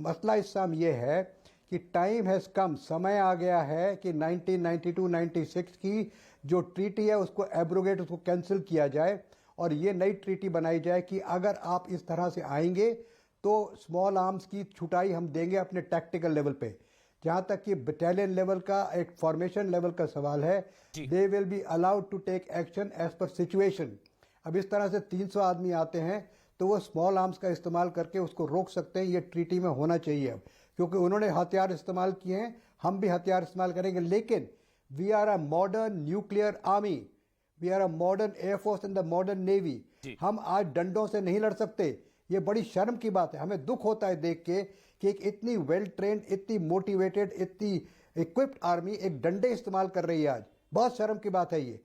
मसला इस समय ये है कि टाइम हैज़ कम, समय आ गया है कि 1992-96 की जो ट्रीटी है उसको एब्रोगेट, उसको कैंसिल किया जाए और ये नई ट्रीटी बनाई जाए कि अगर आप इस तरह से आएंगे तो स्मॉल आर्म्स की छुटाई हम देंगे अपने टैक्टिकल लेवल पे। जहां तक कि बटालियन लेवल का, एक फॉर्मेशन लेवल का सवाल है, they will be allowed to take action as per situation. अब इस तरह से 300 आदमी आते हैं तो वो स्मॉल आर्म्स का इस्तेमाल करके उसको रोक सकते हैं। ये ट्रीटी में होना चाहिए अब, क्योंकि उन्होंने हथियार इस्तेमाल किए हैं, हम भी हथियार इस्तेमाल करेंगे। लेकिन we are a modern nuclear army, we are a modern air force and the modern navy. हम आज डंडों से नहीं लड़ सकते। ये बड़ी शर्म की बात है। हमें दुख होता है देख के कि एक इतनी वेल ट्रेंड, इतनी मोटिवेटेड, इतनी इक्विप्ड आर्मी एक डंडे इस्तेमाल कर रही है आज। बहुत शर्म की बात है ये।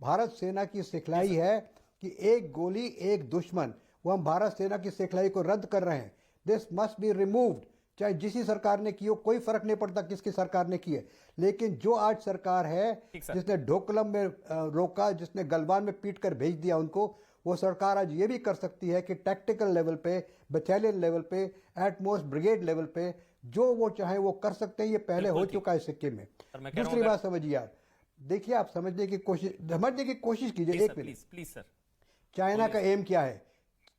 भारत सेना की सिखलाई है कि एक गोली एक दुश्मन, वो हम भारत सेना की सिखलाई को रद्द कर रहे हैं। दिस मस्ट बी रिमूव्ड, चाहे जिस सरकार ने की हो, कोई फर्क नहीं पड़ता किसकी सरकार ने की है। लेकिन जो आज सरकार है जिसने ढोकलम में रोका, जिसने गलवान में पीट कर भेज दिया उनको, वो सरकार आज ये भी कर सकती है कि टैक्टिकल लेवल पे, बटालियन लेवल पे, एट मोस्ट ब्रिगेड लेवल पे जो वो चाहे वो कर सकते हैं। ये पहले हो चुका है सिक्किम में। दूसरी बात समझिए आप, देखिए आप समझने की कोशिश कीजिए एक मिनट। प्लीज सर, चाइना का एम क्या है?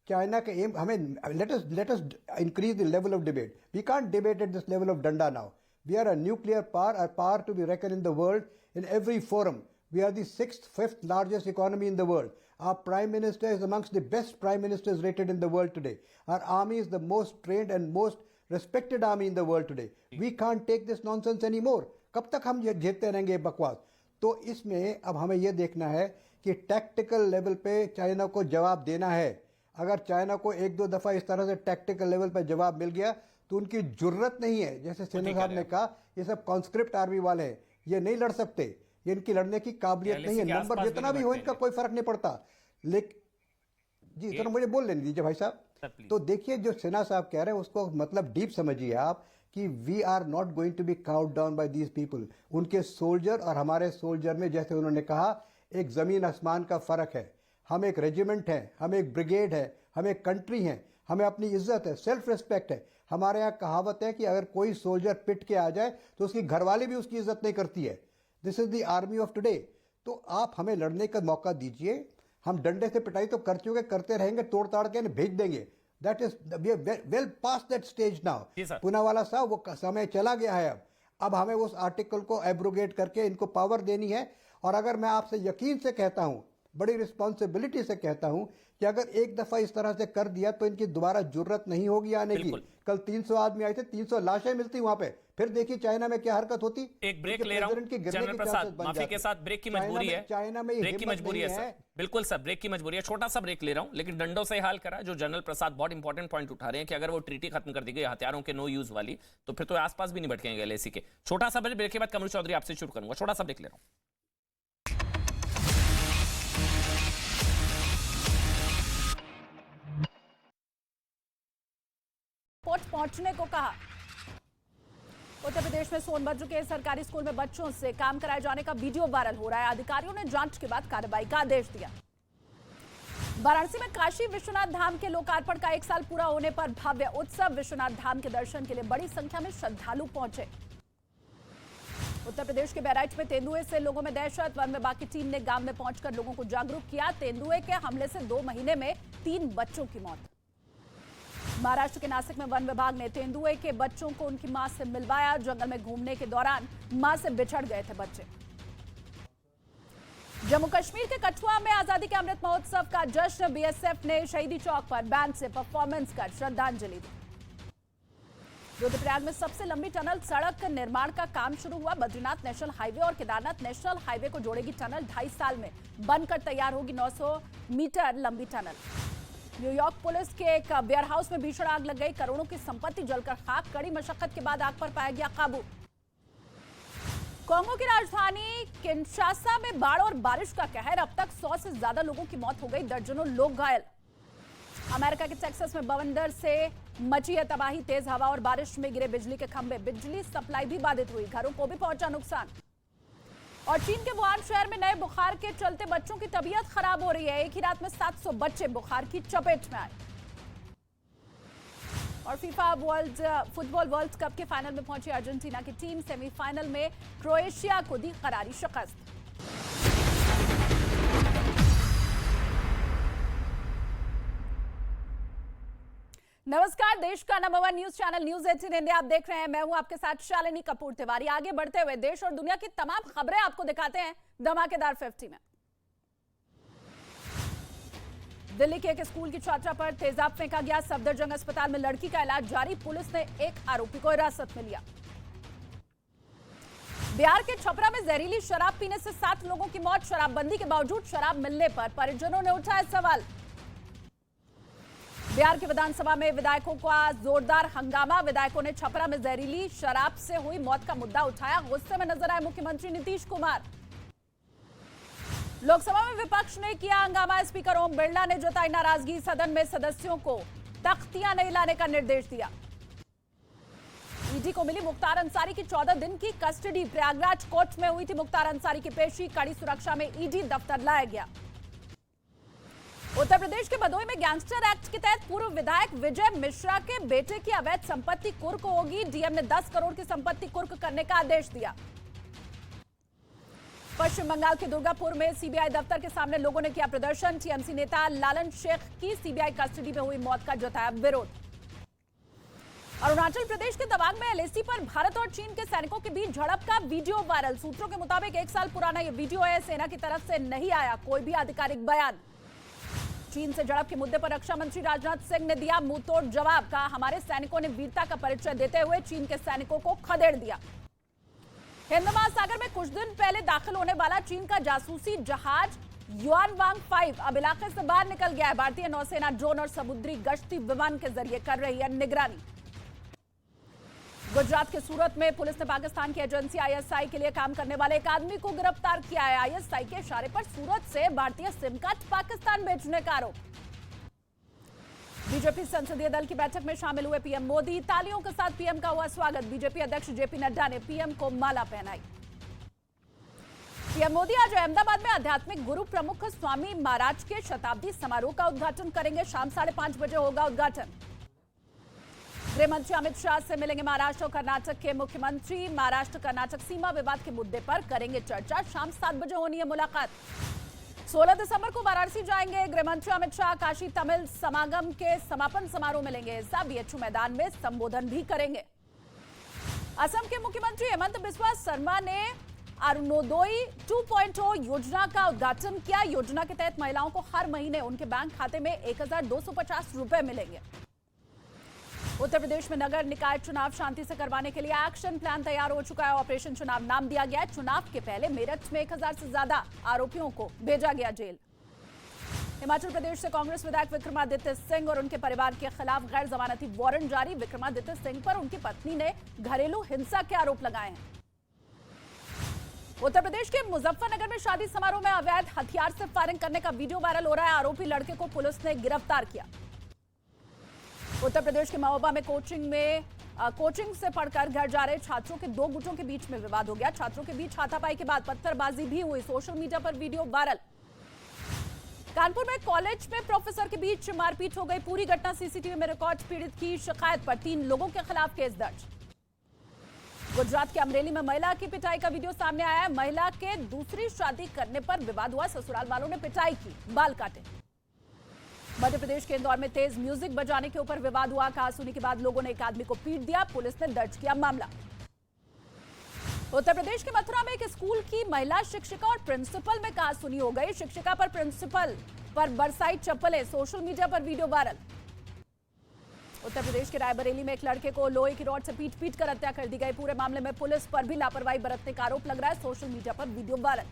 चाइना का एम, हमें let us increase the level of debate. We can't debate at this level of डंडा now. We are a nuclear power, a power to be reckoned in the world in every forum. We are the 6th, 5th largest economy in the world. Our prime minister is amongst the best prime ministers rated in the world today. Our army is the most trained and most respected army in the world today. We can't take this nonsense anymore. कब तक हम झेलते रहेंगे बकवास? तो इसमें अब हमें यह देखना है कि टैक्टिकल लेवल पे चाइना को जवाब देना है। अगर चाइना को 1-2 दफ़ा इस तरह से टैक्टिकल लेवल पर जवाब मिल गया तो उनकी जरूरत नहीं है। जैसे सिन्हा साहब ने कहा, ये सब कॉन्स्क्रिप्ट आर्मी वाले हैं, ये नहीं लड़ सकते, ये इनकी लड़ने की काबिलियत नहीं है। नंबर जितना भी हो इनका कोई फर्क नहीं पड़ता। लेकिन जी तो मुझे बोल लेने दीजिए भाई साहब। तो देखिए, जो सिन्हा साहब कह रहे हैं उसको मतलब डीप समझिए आप कि we are not going to be count down by these people. उनके सोल्जर और हमारे सोल्जर में, जैसे उन्होंने कहा, एक जमीन आसमान का फर्क है। हम एक रेजिमेंट हैं, हम एक ब्रिगेड है, हम एक कंट्री हैं, हमें अपनी इज्जत है, सेल्फ रिस्पेक्ट है। हमारे यहाँ कहावत है कि अगर कोई सोल्जर पिट के आ जाए तो उसकी घरवाली भी उसकी इज्जत नहीं करती है। This is the army of today. तो आप हमें लड़ने का मौका दीजिए। हम डंडे से पिटाई तो कर चुके, करते रहेंगे, तोड़ ताड़ के भेज देंगे। That is well pass that stage now. Poonawalla साहब, वो समय चला गया है। अब हमें उस आर्टिकल को एब्रोगेट करके इनको पावर देनी है। और अगर मैं आपसे यकीन से कहता हूं, बड़ी रिस्पॉन्सिबिलिटी से कहता हूं कि अगर एक दफा इस तरह से कर दिया तो इनकी दोबारा जरूरत नहीं होगी आने की। कल 300 आदमी आए थे, 300 लाशें मिलती वहां पे। फिर देखिए चाइना में क्या हरकत होती। एक ब्रेक ले रहा हूं जनरल प्रसाद, माफी के साथ ब्रेक की मजबूरी है, चाइना में ब्रेक की मजबूरी है सर, बिल्कुल सर ब्रेक की मजबूरी है। छोटा सा ब्रेक ले रहा हूं, लेकिन डंडों से हाल करा जो जनरल प्रसाद बहुत इंपॉर्टेंट पॉइंट उठा रहे हैं कि अगर वो ट्रीटी खत्म कर दी गई हथियारों के नो यूज वाली, तो फिर तो आसपास भी नहीं भटकेंगे एलएसी के। छोटा सा ब्रेक के बाद कमरू चौधरी आपसे शुरू करूंगा, छोटा सा ब्रेक ले रहा हूं। पहुंचने को कहा। उत्तर प्रदेश में सोनभद्र के सरकारी स्कूल में बच्चों से काम कराए जाने का वीडियो वायरल हो रहा है। अधिकारियों ने जांच के बाद कार्रवाई का आदेश दिया। वाराणसी में काशी विश्वनाथ धाम के लोकार्पण का 1 साल पूरा होने पर भव्य उत्सव। विश्वनाथ धाम के दर्शन के लिए बड़ी संख्या में श्रद्धालु पहुंचे। उत्तर प्रदेश के बहराइच में तेंदुए से लोगों में दहशत। वन विभाग की टीम ने गांव में पहुंचकर लोगों को जागरूक किया। तेंदुए के हमले से 2 महीने में 3 बच्चों की मौत। महाराष्ट्र के नासिक में वन विभाग ने तेंदुए के बच्चों को उनकी मां से मिलवाया। जंगल में घूमने के दौरान मां से बिछड़ गए थे बच्चे। जम्मू कश्मीर के कठुआ में आजादी के अमृत महोत्सव का जश्न। बीएसएफ ने शहीदी चौक पर बैंड से परफॉर्मेंस कर श्रद्धांजलि दी। रुद्रप्रयाग में सबसे लंबी टनल सड़क निर्माण का काम शुरू हुआ। बद्रीनाथ नेशनल हाईवे और केदारनाथ नेशनल हाईवे को जोड़ेगी टनल। 2.5 साल में बनकर तैयार होगी 900 मीटर लंबी टनल। न्यूयॉर्क पुलिस के एक वेयरहाउस में भीषण आग लग गई। करोड़ों की संपत्ति जलकर खाक। कड़ी मशक्कत के बाद आग पर पाया गया काबू। कांगो की राजधानी किनशासा में बाढ़ और बारिश का कहर। अब तक 100 से ज्यादा लोगों की मौत हो गई, दर्जनों लोग घायल। अमेरिका के टेक्सास में बवंडर से मची है तबाही। तेज हवा और बारिश में गिरे बिजली के खंभे। बिजली सप्लाई भी बाधित हुई। घरों को भी पहुंचा नुकसान। और चीन के वुहान शहर में नए बुखार के चलते बच्चों की तबीयत खराब हो रही है। एक ही रात में 700 बच्चे बुखार की चपेट में आए। और फीफा फुटबॉल वर्ल्ड कप के फाइनल में पहुंची अर्जेंटीना की टीम। सेमीफाइनल में क्रोएशिया को दी करारी शिकस्त। नमस्कार, देश का number 1 news channel news 18 India आप देख रहे हैं। मैं हूं आपके साथ शालिनी कपूर तिवारी। आगे बढ़ते हुए देश और दुनिया की तमाम खबरें आपको दिखाते हैं धमाकेदार 50 में। दिल्ली के एक स्कूल की छात्रा पर तेजाब फेंका गया। सफदरजंग अस्पताल में लड़की का इलाज जारी। पुलिस ने एक आरोपी को हिरासत में लिया। बिहार के छपरा में जहरीली शराब पीने से 7 लोगों की मौत। शराबबंदी के बावजूद शराब मिलने पर परिजनों ने उठाया सवाल। बिहार की विधानसभा में विधायकों का जोरदार हंगामा। विधायकों ने छपरा में जहरीली शराब से हुई मौत का मुद्दा उठाया। गुस्से में नजर आए मुख्यमंत्री नीतीश कुमार। लोकसभा में विपक्ष ने किया हंगामा। स्पीकर ओम बिरला ने जताई नाराजगी। सदन में सदस्यों को तख्तियां नहीं लाने का निर्देश दिया। ईडी को मिली मुख्तार अंसारी की 14 दिन की कस्टडी। प्रयागराज कोर्ट में हुई थी मुख्तार अंसारी की पेशी। कड़ी सुरक्षा में ईडी दफ्तर लाया गया। उत्तर प्रदेश के भदोही में गैंगस्टर एक्ट के तहत पूर्व विधायक विजय मिश्रा के बेटे की अवैध संपत्ति कुर्क होगी। डीएम ने 10 करोड़ की संपत्ति कुर्क करने का आदेश दिया। पश्चिम बंगाल के दुर्गापुर में सीबीआई दफ्तर के सामने लोगों ने किया प्रदर्शन। टीएमसी नेता लालन शेख की सीबीआई कस्टडी में हुई मौत का जताया विरोध। अरुणाचल प्रदेश के तवांग में एलएसी पर भारत और चीन के सैनिकों के बीच झड़प का वीडियो वायरल। सूत्रों के मुताबिक 1 साल पुराना यह वीडियो है। सेना की तरफ से नहीं आया कोई भी आधिकारिक बयान। चीन से झड़प के मुद्दे पर रक्षा मंत्री राजनाथ सिंह ने दिया मुंहतोड़ जवाब। कहा हमारे सैनिकों ने वीरता का परिचय देते हुए चीन के सैनिकों को खदेड़ दिया। हिंद महासागर में कुछ दिन पहले दाखिल होने वाला चीन का जासूसी जहाज युआनवांग 5 अब इलाके से बाहर निकल गया है। भारतीय नौसेना ड्रोन और समुद्री गश्ती विमान के जरिए कर रही है निगरानी। गुजरात के सूरत में पुलिस ने पाकिस्तान की एजेंसी आईएसआई के लिए काम करने वाले एक आदमी को गिरफ्तार किया है। आईएसआई के इशारे पर सूरत से भारतीय सिम कार्ड पाकिस्तान भेजने का आरोप। बीजेपी संसदीय दल की बैठक में शामिल हुए पीएम मोदी। तालियों के साथ पीएम का हुआ स्वागत। बीजेपी अध्यक्ष जेपी नड्डा ने पीएम को माला पहनाई। पीएम मोदी आज अहमदाबाद में आध्यात्मिक गुरु प्रमुख स्वामी महाराज के शताब्दी समारोह का उद्घाटन करेंगे। शाम 5:30 बजे होगा उद्घाटन। गृह मंत्री अमित शाह से मिलेंगे महाराष्ट्र और कर्नाटक के मुख्यमंत्री। महाराष्ट्र कर्नाटक सीमा विवाद के मुद्दे पर करेंगे चर्चा। शाम 7 बजे होनी है मुलाकात। 16 दिसंबर को वाराणसी जाएंगे गृह मंत्री अमित शाह। काशी तमिल समागम के समापन समारोह में लेंगे हिस्सा। बीएचयू मैदान में संबोधन भी करेंगे। असम के मुख्यमंत्री हेमंत बिस्वा शर्मा ने अरुणोदय 2.0 योजना का उद्घाटन किया। योजना के तहत महिलाओं को हर महीने उनके बैंक खाते में 1250 रुपए मिलेंगे। उत्तर प्रदेश में नगर निकाय चुनाव शांति से करवाने के लिए एक्शन प्लान तैयार हो चुका है। ऑपरेशन चुनाव नाम दिया गया है। चुनाव के पहले मेरठ में 1000 से ज्यादा आरोपियों को भेजा गया जेल। हिमाचल प्रदेश से कांग्रेस विधायक विक्रमादित्य सिंह और उनके परिवार के खिलाफ गैर जमानती वारंट जारी। विक्रमादित्य सिंह पर उनकी पत्नी ने घरेलू हिंसा के आरोप लगाए हैं। उत्तर प्रदेश के मुजफ्फरनगर में शादी समारोह में अवैध हथियार से फायरिंग करने का वीडियो वायरल हो रहा है। आरोपी लड़के को पुलिस ने गिरफ्तार किया। उत्तर प्रदेश के महोबा में कोचिंग से पढ़कर घर जा रहे छात्रों के दो गुटों के बीच में विवाद हो गया। छात्रों के बीच हाथापाई के बाद पत्थरबाजी भी हुई। सोशल मीडिया पर वीडियो वायरल। कानपुर में कॉलेज में प्रोफेसर के बीच मारपीट हो गई। पूरी घटना सीसीटीवी में रिकॉर्ड। पीड़ित की शिकायत पर 3 लोगों के खिलाफ केस दर्ज। गुजरात के अमरेली में महिला की पिटाई का वीडियो सामने आया है। महिला के दूसरी शादी करने पर विवाद हुआ। ससुराल वालों ने पिटाई की, बाल काटे। मध्य प्रदेश के इंदौर में तेज म्यूजिक बजाने के ऊपर विवाद हुआ। कहासुनी के बाद लोगों ने एक आदमी को पीट दिया। पुलिस ने दर्ज किया मामला। उत्तर प्रदेश के मथुरा में एक स्कूल की महिला शिक्षिका और प्रिंसिपल में कहासुनी हो गई। शिक्षिका पर प्रिंसिपल पर बरसाई चप्पलें। सोशल मीडिया पर वीडियो वायरल। उत्तर प्रदेश के रायबरेली में एक लड़के को लोहे की रॉड से पीट कर हत्या कर दी गई। पूरे मामले में पुलिस पर भी लापरवाही बरतने का आरोप लग रहा है। सोशल मीडिया पर वीडियो वायरल।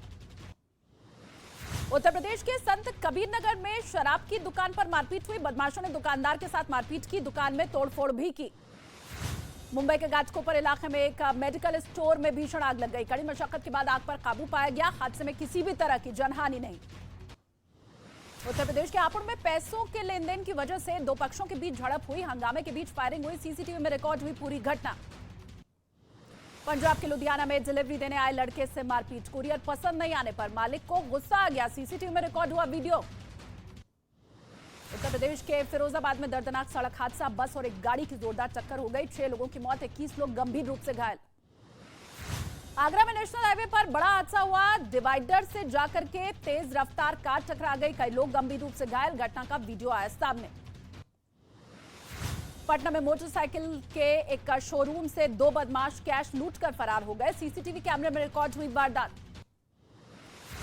उत्तर प्रदेश के संत कबीर नगर में शराब की दुकान पर मारपीट हुई। बदमाशों ने दुकानदार के साथ मारपीट की। दुकान में तोड़फोड़ भी की। मुंबई के घाटकोपर इलाके में एक मेडिकल स्टोर में भीषण आग लग गई। कड़ी मशक्कत के बाद आग पर काबू पाया गया। हादसे में किसी भी तरह की जनहानि नहीं। उत्तर प्रदेश के हापुड़ में पैसों के लेन देन की वजह से 2 पक्षों के बीच झड़प हुई। हंगामे के बीच फायरिंग हुई। सीसीटीवी में रिकॉर्ड हुई पूरी घटना। पंजाब के लुधियाना में डिलीवरी देने आए लड़के से मारपीट। कुरियर पसंद नहीं आने पर मालिक को गुस्सा आ गया। सीसीटीवी में रिकॉर्ड हुआ वीडियो। उत्तर प्रदेश के फिरोजाबाद में दर्दनाक सड़क हादसा। बस और एक गाड़ी की जोरदार टक्कर हो गई। 6 लोगों की मौत, 21 लोग गंभीर रूप से घायल। आगरा में नेशनल हाईवे पर बड़ा हादसा हुआ। डिवाइडर से जाकर के तेज रफ्तार कार टकरा गई। कई लोग गंभीर रूप से घायल। घटना का वीडियो आया सामने। पटना में मोटरसाइकिल के एक शोरूम से 2 बदमाश कैश लूट कर फरार हो गए। सीसीटीवी कैमरे में रिकॉर्ड हुई वारदात।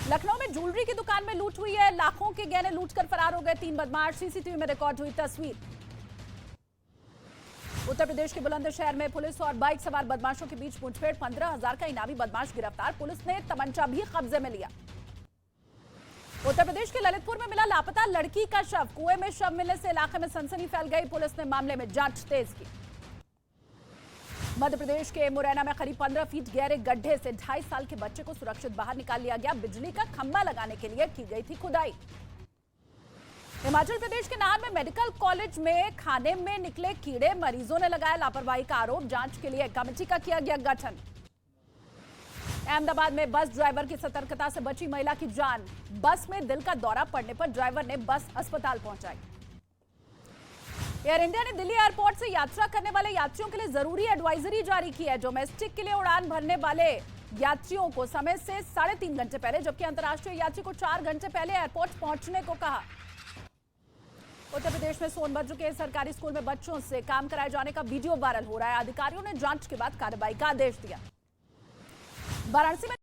लखनऊ में ज्वेलरी की दुकान में लूट हुई है। लाखों के गहने लूट कर फरार हो गए 3 बदमाश। सीसीटीवी में रिकॉर्ड हुई तस्वीर। उत्तर प्रदेश के बुलंदशहर में पुलिस और बाइक सवार बदमाशों के बीच मुठभेड़। 15,000 का इनामी बदमाश गिरफ्तार। पुलिस ने तमंचा भी कब्जे में लिया। उत्तर प्रदेश के ललितपुर में मिला लापता लड़की का शव। कुएं में शव मिलने से इलाके में सनसनी फैल गई। पुलिस ने मामले में जांच तेज की। मध्य प्रदेश के मुरैना में करीब 15 फीट गहरे गड्ढे से 2.5 साल के बच्चे को सुरक्षित बाहर निकाल लिया गया। बिजली का खंभा लगाने के लिए की गई थी खुदाई। हिमाचल प्रदेश के नाहन में मेडिकल कॉलेज में खाने में निकले कीड़े। मरीजों ने लगाया लापरवाही का आरोप। जांच के लिए कमेटी का किया गया गठन। अहमदाबाद में बस ड्राइवर की सतर्कता से बची महिला की जान। बस में दिल का दौरा पड़ने पर ड्राइवर ने बस अस्पताल पहुंचाई। एयर इंडिया ने दिल्ली एयरपोर्ट से यात्रा करने वाले यात्रियों के लिए जरूरी एडवाइजरी जारी की है। डोमेस्टिक के लिए उड़ान भरने वाले यात्रियों को समय से 3.5 घंटे पहले, जबकि अंतर्राष्ट्रीय यात्री को 4 घंटे पहले एयरपोर्ट पहुंचने को कहा। उत्तर प्रदेश में सोनभद्र के सरकारी स्कूल में बच्चों से काम कराए जाने का वीडियो वायरल हो रहा है। अधिकारियों ने जांच के बाद कार्रवाई का आदेश दिया। वाराणसी में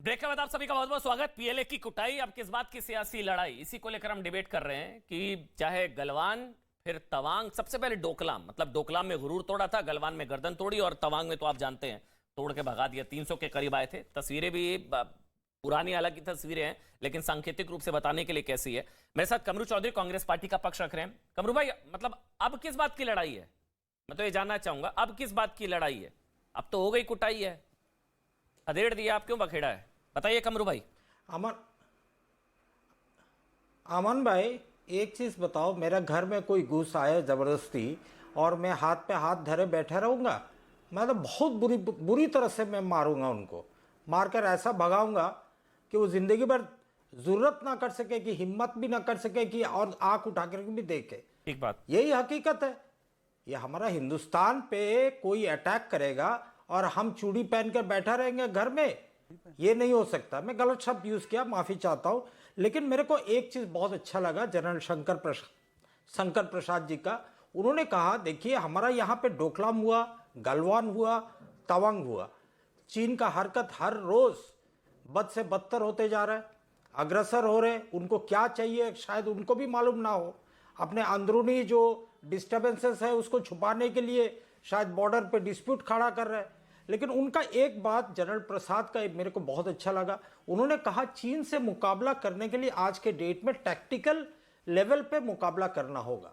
ब्रेक के बाद आप सभी का बहुत बहुत स्वागत। पीएलए की कुटाई, अब किस बात की सियासी लड़ाई, इसी को लेकर हम डिबेट कर रहे हैं कि चाहे गलवान फिर तवांग। सबसे पहले डोकलाम, मतलब डोकलाम में गुरूर तोड़ा था, गलवान में गर्दन तोड़ी, और तवांग में तो आप जानते हैं तोड़ के भगा दिया। 300 के करीब आए थे। तस्वीरें भी पुरानी हालांकि तस्वीरें हैं, लेकिन सांकेतिक रूप से बताने के लिए कैसी है। मेरे साथ कमरू चौधरी कांग्रेस पार्टी का पक्ष रख रहे हैं। कमरू भाई, मतलब अब किस बात की लड़ाई है? मैं तो ये जानना चाहूंगा, अब किस बात की लड़ाई है? अब तो हो गई कुटाई है, अधेड़ दिया, आप क्यों बखेड़ा है? बताइए कमरू भाई। अमन भाई, एक चीज बताओ, मेरा घर में कोई घुस आए जबरदस्ती और मैं हाथ पे हाथ धरे बैठा रहूंगा? मैं तो बहुत बुरी तरह से मैं मारूंगा उनको। मारकर ऐसा भगाऊंगा कि वो जिंदगी भर जरूरत ना कर सके, कि हिम्मत भी ना कर सके कि और आंख उठा कर भी देखे। ठीक बात, यही हकीकत है। ये हमारा हिंदुस्तान पे कोई अटैक करेगा और हम चूड़ी पहन कर बैठा रहेंगे घर में, ये नहीं हो सकता। मैं गलत शब्द यूज किया, माफी चाहता हूं, लेकिन मेरे को एक चीज बहुत अच्छा लगा जनरल शंकर प्रसाद जी का। उन्होंने कहा देखिए हमारा यहाँ पे डोकलाम हुआ, गलवान हुआ, तवांग हुआ, चीन का हरकत हर रोज बद से बदतर होते जा रहा है, अग्रसर हो रहे। उनको क्या चाहिए शायद उनको भी मालूम ना हो। अपने अंदरूनी जो डिस्टर्बेंसेस है उसको छुपाने के लिए शायद बॉर्डर पे डिस्प्यूट खड़ा कर रहे हैं। लेकिन उनका एक बात जनरल प्रसाद का मेरे को बहुत अच्छा लगा। उन्होंने कहा चीन से मुकाबला करने के लिए आज के डेट में टैक्टिकल लेवल पे मुकाबला करना होगा।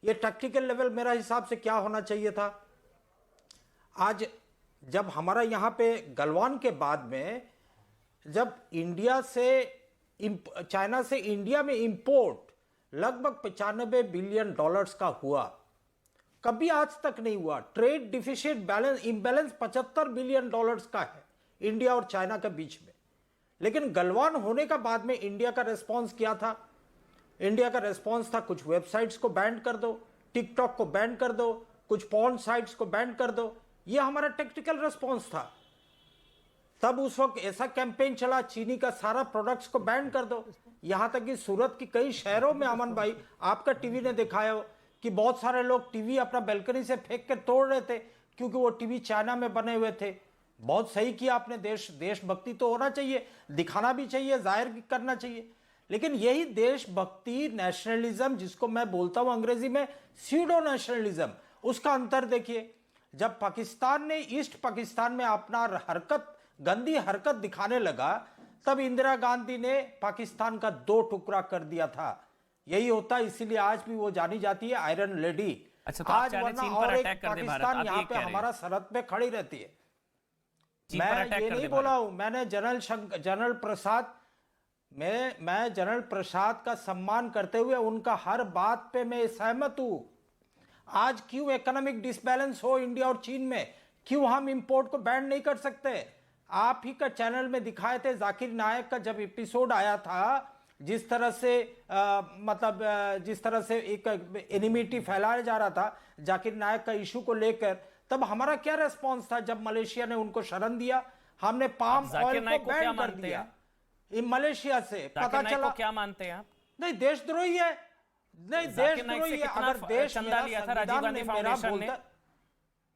ये टैक्टिकल लेवल मेरा हिसाब से क्या होना चाहिए था, आज जब हमारा यहाँ पे गलवान के बाद में जब इंडिया से चाइना से इंडिया में इंपोर्ट लगभग 95 बिलियन डॉलर्स का हुआ, कभी आज तक नहीं हुआ। Trade deficit balance imbalance 75 billion dollars का है इंडिया और चाइना के बीच में। लेकिन गलवान होने का बाद में इंडिया का रेस्पॉन्स क्या था? इंडिया का रेस्पॉन्स था कुछ वेबसाइट्स को बैन कर दो, टिकटॉक को बैन कर दो, कुछ पॉर्न साइट्स को बैन कर दो। यह हमारा टेक्टिकल रेस्पॉन्स था। तब उस वक्त ऐसा कैंपेन चला चीनी का सारा प्रोडक्ट्स को बैन कर दो। यहां तक कि सूरत की कई शहरों में अमन भाई आपका टीवी ने दिखाया हो कि बहुत सारे लोग टीवी अपना बैल्कनी से फेंक के तोड़ रहे थे क्योंकि वो टीवी चाइना में बने हुए थे। बहुत सही किया आपने। देशभक्ति तो होना चाहिए, दिखाना भी चाहिए, जाहिर भी करना चाहिए। लेकिन यही देशभक्ति नेशनलिज्म जिसको मैं बोलता हूं अंग्रेजी में स्यूडो नेशनलिज्म, उसका अंतर देखिए। जब पाकिस्तान ने ईस्ट पाकिस्तान में अपना गंदी हरकत दिखाने लगा तब इंदिरा गांधी ने पाकिस्तान का 2 टुकड़ा कर दिया था। यही होता है, इसीलिए आज भी वो जानी जाती है आयरन लेडी। अच्छा, तो आज वरना और एक पाकिस्तान यहाँ पे हमारा सरहद पे खड़ी रहती है। मैं ये नहीं बोला हूं, मैंने जनरल प्रसाद मैं जनरल प्रसाद का सम्मान करते हुए उनका हर बात पे मैं सहमत हूं। आज क्यों इकोनॉमिक डिसबैलेंस हो इंडिया और चीन में, क्यों हम इंपोर्ट को बैन नहीं कर सकते? आप ही का चैनल में दिखाए थे जाकिर नायक का जब एपिसोड आया था, जिस तरह से एक एनिमिटी फैलाया जा रहा था जाकिर नायक का इशू को लेकर, तब हमारा क्या रेस्पॉन्स था? जब मलेशिया ने उनको शरण दिया, हमने पाम ऑयल को बैन कर दिया मलेशिया से। पता चला क्या मानते हैं आप? नहीं, देशद्रोही है। नहीं, देशद्रोही है। अगर देश चंदा लिया था राजीव गांधी फाउंडेशन ने,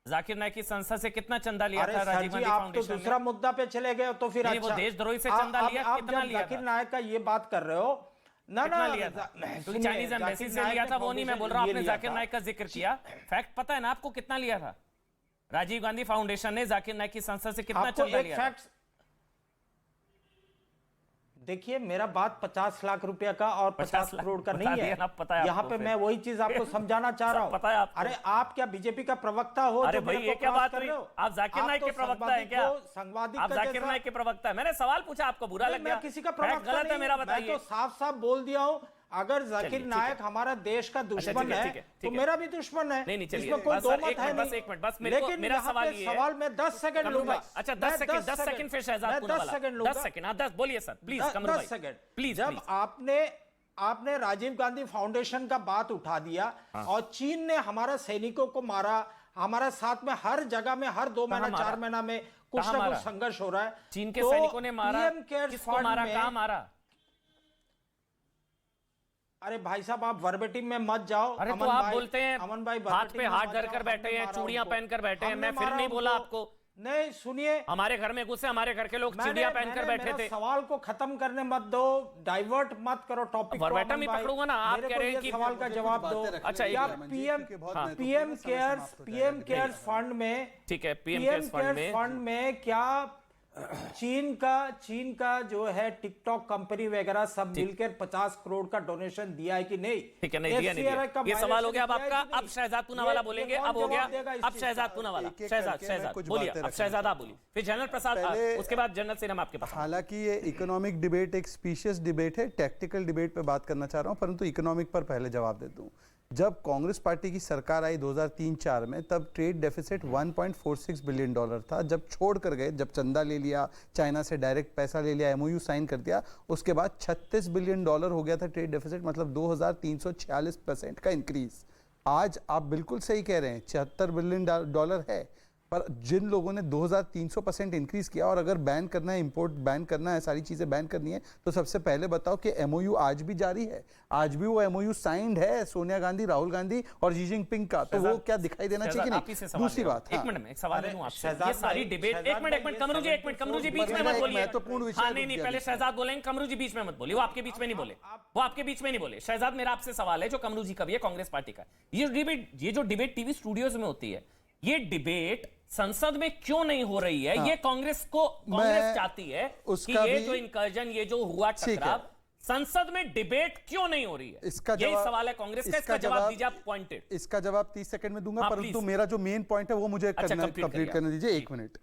जाकिर नायक की संस्था से कितना चंदा लिया था राजीव गांधी फाउंडेशन ने? आप तो दूसरा मुद्दा पे चले गए तो फिर अच्छा, वो देशद्रोही से चंदा लिया, कितना लिया? जाकिर नायक का ये बात कर रहे हो ना, चाइनीज एम्बेसी से लिया था, वो नहीं मैं बोल रहा हूं। आपने जाकिर नायक का जिक्र किया, फैक्ट पता है ना आपको कितना लिया था? राजीव गांधी फाउंडेशन ने जाकिर नायक की संस्था से कितना चंदा लिया था? देखिए, मेरा बात 50 लाख रुपया का और 50 करोड़ का नहीं है। यहाँ पे मैं वही चीज आपको समझाना चाह रहा हूँ। अरे आप क्या बीजेपी का प्रवक्ता हो? अरे भाई ये क्या बात हुई? आप जाकिर नायक के प्रवक्ता है क्या? आप जाकिर नायक के प्रवक्ता है? मैंने सवाल पूछा, आपको बुरा लग गया? किसी का प्रवक्ता गलत है मेरा, बताइए। मैं तो साफ साफ बोल दिया हूँ, अगर जाकिर नायक हमारा देश का दुश्मन है तो मेरा भी दुश्मन है। नहीं, चलिए, इसमें कोई दो मत है नहीं। एक मिनट बस, लेकिन मेरा सवाल ये है, सवाल मैं 10 सेकंड लूंगा। अच्छा 10 सेकंड फिर शहजाद पूनम वाला 10 सेकंड। हाँ 10 बोलिए सर प्लीज। 10 second please. जब आपने राजीव गांधी फाउंडेशन का बात उठा दिया और चीन ने हमारा सैनिकों को मारा, हमारा साथ में हर जगह में हर 2 महीना 4 महीना में कुछ ना कुछ संघर्ष हो रहा है। चीन के सैनिकों ने मारा, किसको मारा, कहां मारा? अरे भाई साहब, आप वर्बेटिम में मत जाओ। अरे तो आप बोलते हैं अमन भाई हाथ पे हाथ धर कर बैठे हैं, चूड़ियां पहनकर बैठे हैं। मैं फिर नहीं बोला आपको। नहीं सुनिए, हमारे घर में घुसे, हमारे घर के लोग चूड़ियां पहनकर बैठे थे। सवाल को खत्म करने मत दो, डाइवर्ट मत करो टॉपिक। वर्बेटिम ही पकड़ूंगा ना। आप कह रहे हैं कि सवाल का जवाब दो। अच्छा, पीएम केयर्स फंड में, ठीक है, पीएम केयर्स फंड में क्या चीन का जो है टिकटॉक कंपनी वगैरह सब मिलकर 50 करोड़ का डोनेशन दिया है कि नहीं? ठीक है, नहीं दिया, नहीं दिया। ये सवाल हो गया अब आपका। अब शहजाद पूना वाला बोलेंगे। अब हो गया, अब शहजाद पूना वाला। शहजाद बोलिए, अब शहजाद आप बोलिए, फिर जनरल प्रसाद, उसके बाद जनरल सिन्हा आपके पास। हालांकि ये इकोनॉमिक डिबेट एक स्पीशियस डिबेट है, टैक्टिकल डिबेट पे बात करना चाह रहा हूं, परंतु इकोनॉमिक पर पहले जवाब देता हूं। जब कांग्रेस पार्टी की सरकार आई 2003-4 में, तब ट्रेड डेफिसिट 1.46 बिलियन डॉलर था। जब छोड़ कर गए, जब चंदा ले लिया, चाइना से डायरेक्ट पैसा ले लिया, एमओयू साइन कर दिया, उसके बाद 36 बिलियन डॉलर हो गया था ट्रेड डेफिसिट, मतलब 2346% का इंक्रीज। आज आप बिल्कुल सही कह रहे हैं, 76 बिलियन डॉलर है। पर जिन लोगों ने 2300% इंक्रीज किया, और अगर बैन करना है, इंपोर्ट बैन करना है, सारी चीजें बैन करनी है, तो सबसे पहले बताओ कि एमओयू आज भी जारी है, आज भी वो एमओयू साइंड है सोनिया गांधी, राहुल गांधी और शी जिनपिंग का, तो वो क्या दिखाई देना चाहिए कि नहीं? दूसरी बात, एक मिनट में एक सवाल ले लूं आपसे, ये सारी डिबेट, एक मिनट कमरू जी बीच में मत बोलिए, महत्वपूर्ण विषय, हाँ नहीं पहले शहजाद बोलेंगे, कमरू जी बीच में मत बोलिए, वो आपके बीच में नहीं बोले, वो आपके बीच में नहीं बोले। शहजाद, मेरा आपसे सवाल है, जो कमरू जी का भी है, कांग्रेस पार्टी का, ये जो डिबेट टीवी स्टूडियोज में होती है, ये डिबेट संसद में क्यों नहीं हो रही है? ये कांग्रेस चाहती है कि ये जो इंकर्जन, ये जो हुआ टकराव, संसद में डिबेट क्यों नहीं हो रही है? यही सवाल है कांग्रेस का, इसका जवाब दीजिए आप पॉइंटेड। इसका जवाब 30 सेकंड में दूंगा, परंतु मेरा जो मेन पॉइंट है वो मुझे कंप्लीट करने दीजिए। 1 मिनट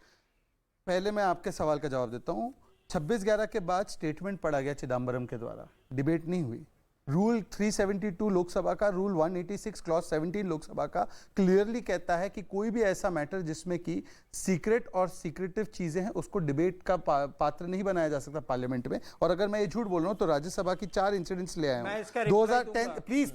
पहले मैं आपके सवाल का जवाब देता हूं। 26/11 के बाद स्टेटमेंट पढ़ा गया चिदम्बरम के द्वारा, डिबेट नहीं हुई। रूल 372 लोकसभा का, रूल 186 क्लॉज 17 लोकसभा का क्लियरली कहता है कि कोई भी ऐसा मैटर जिसमें कि सीक्रेट और सीक्रेटिव चीजें हैं, उसको डिबेट का पात्र नहीं बनाया जा सकता पार्लियामेंट में। और अगर मैं ये झूठ बोल रहा हूं तो राज्यसभा की 4 इंसिडेंट्स ले आया हूं। 2010 प्लीज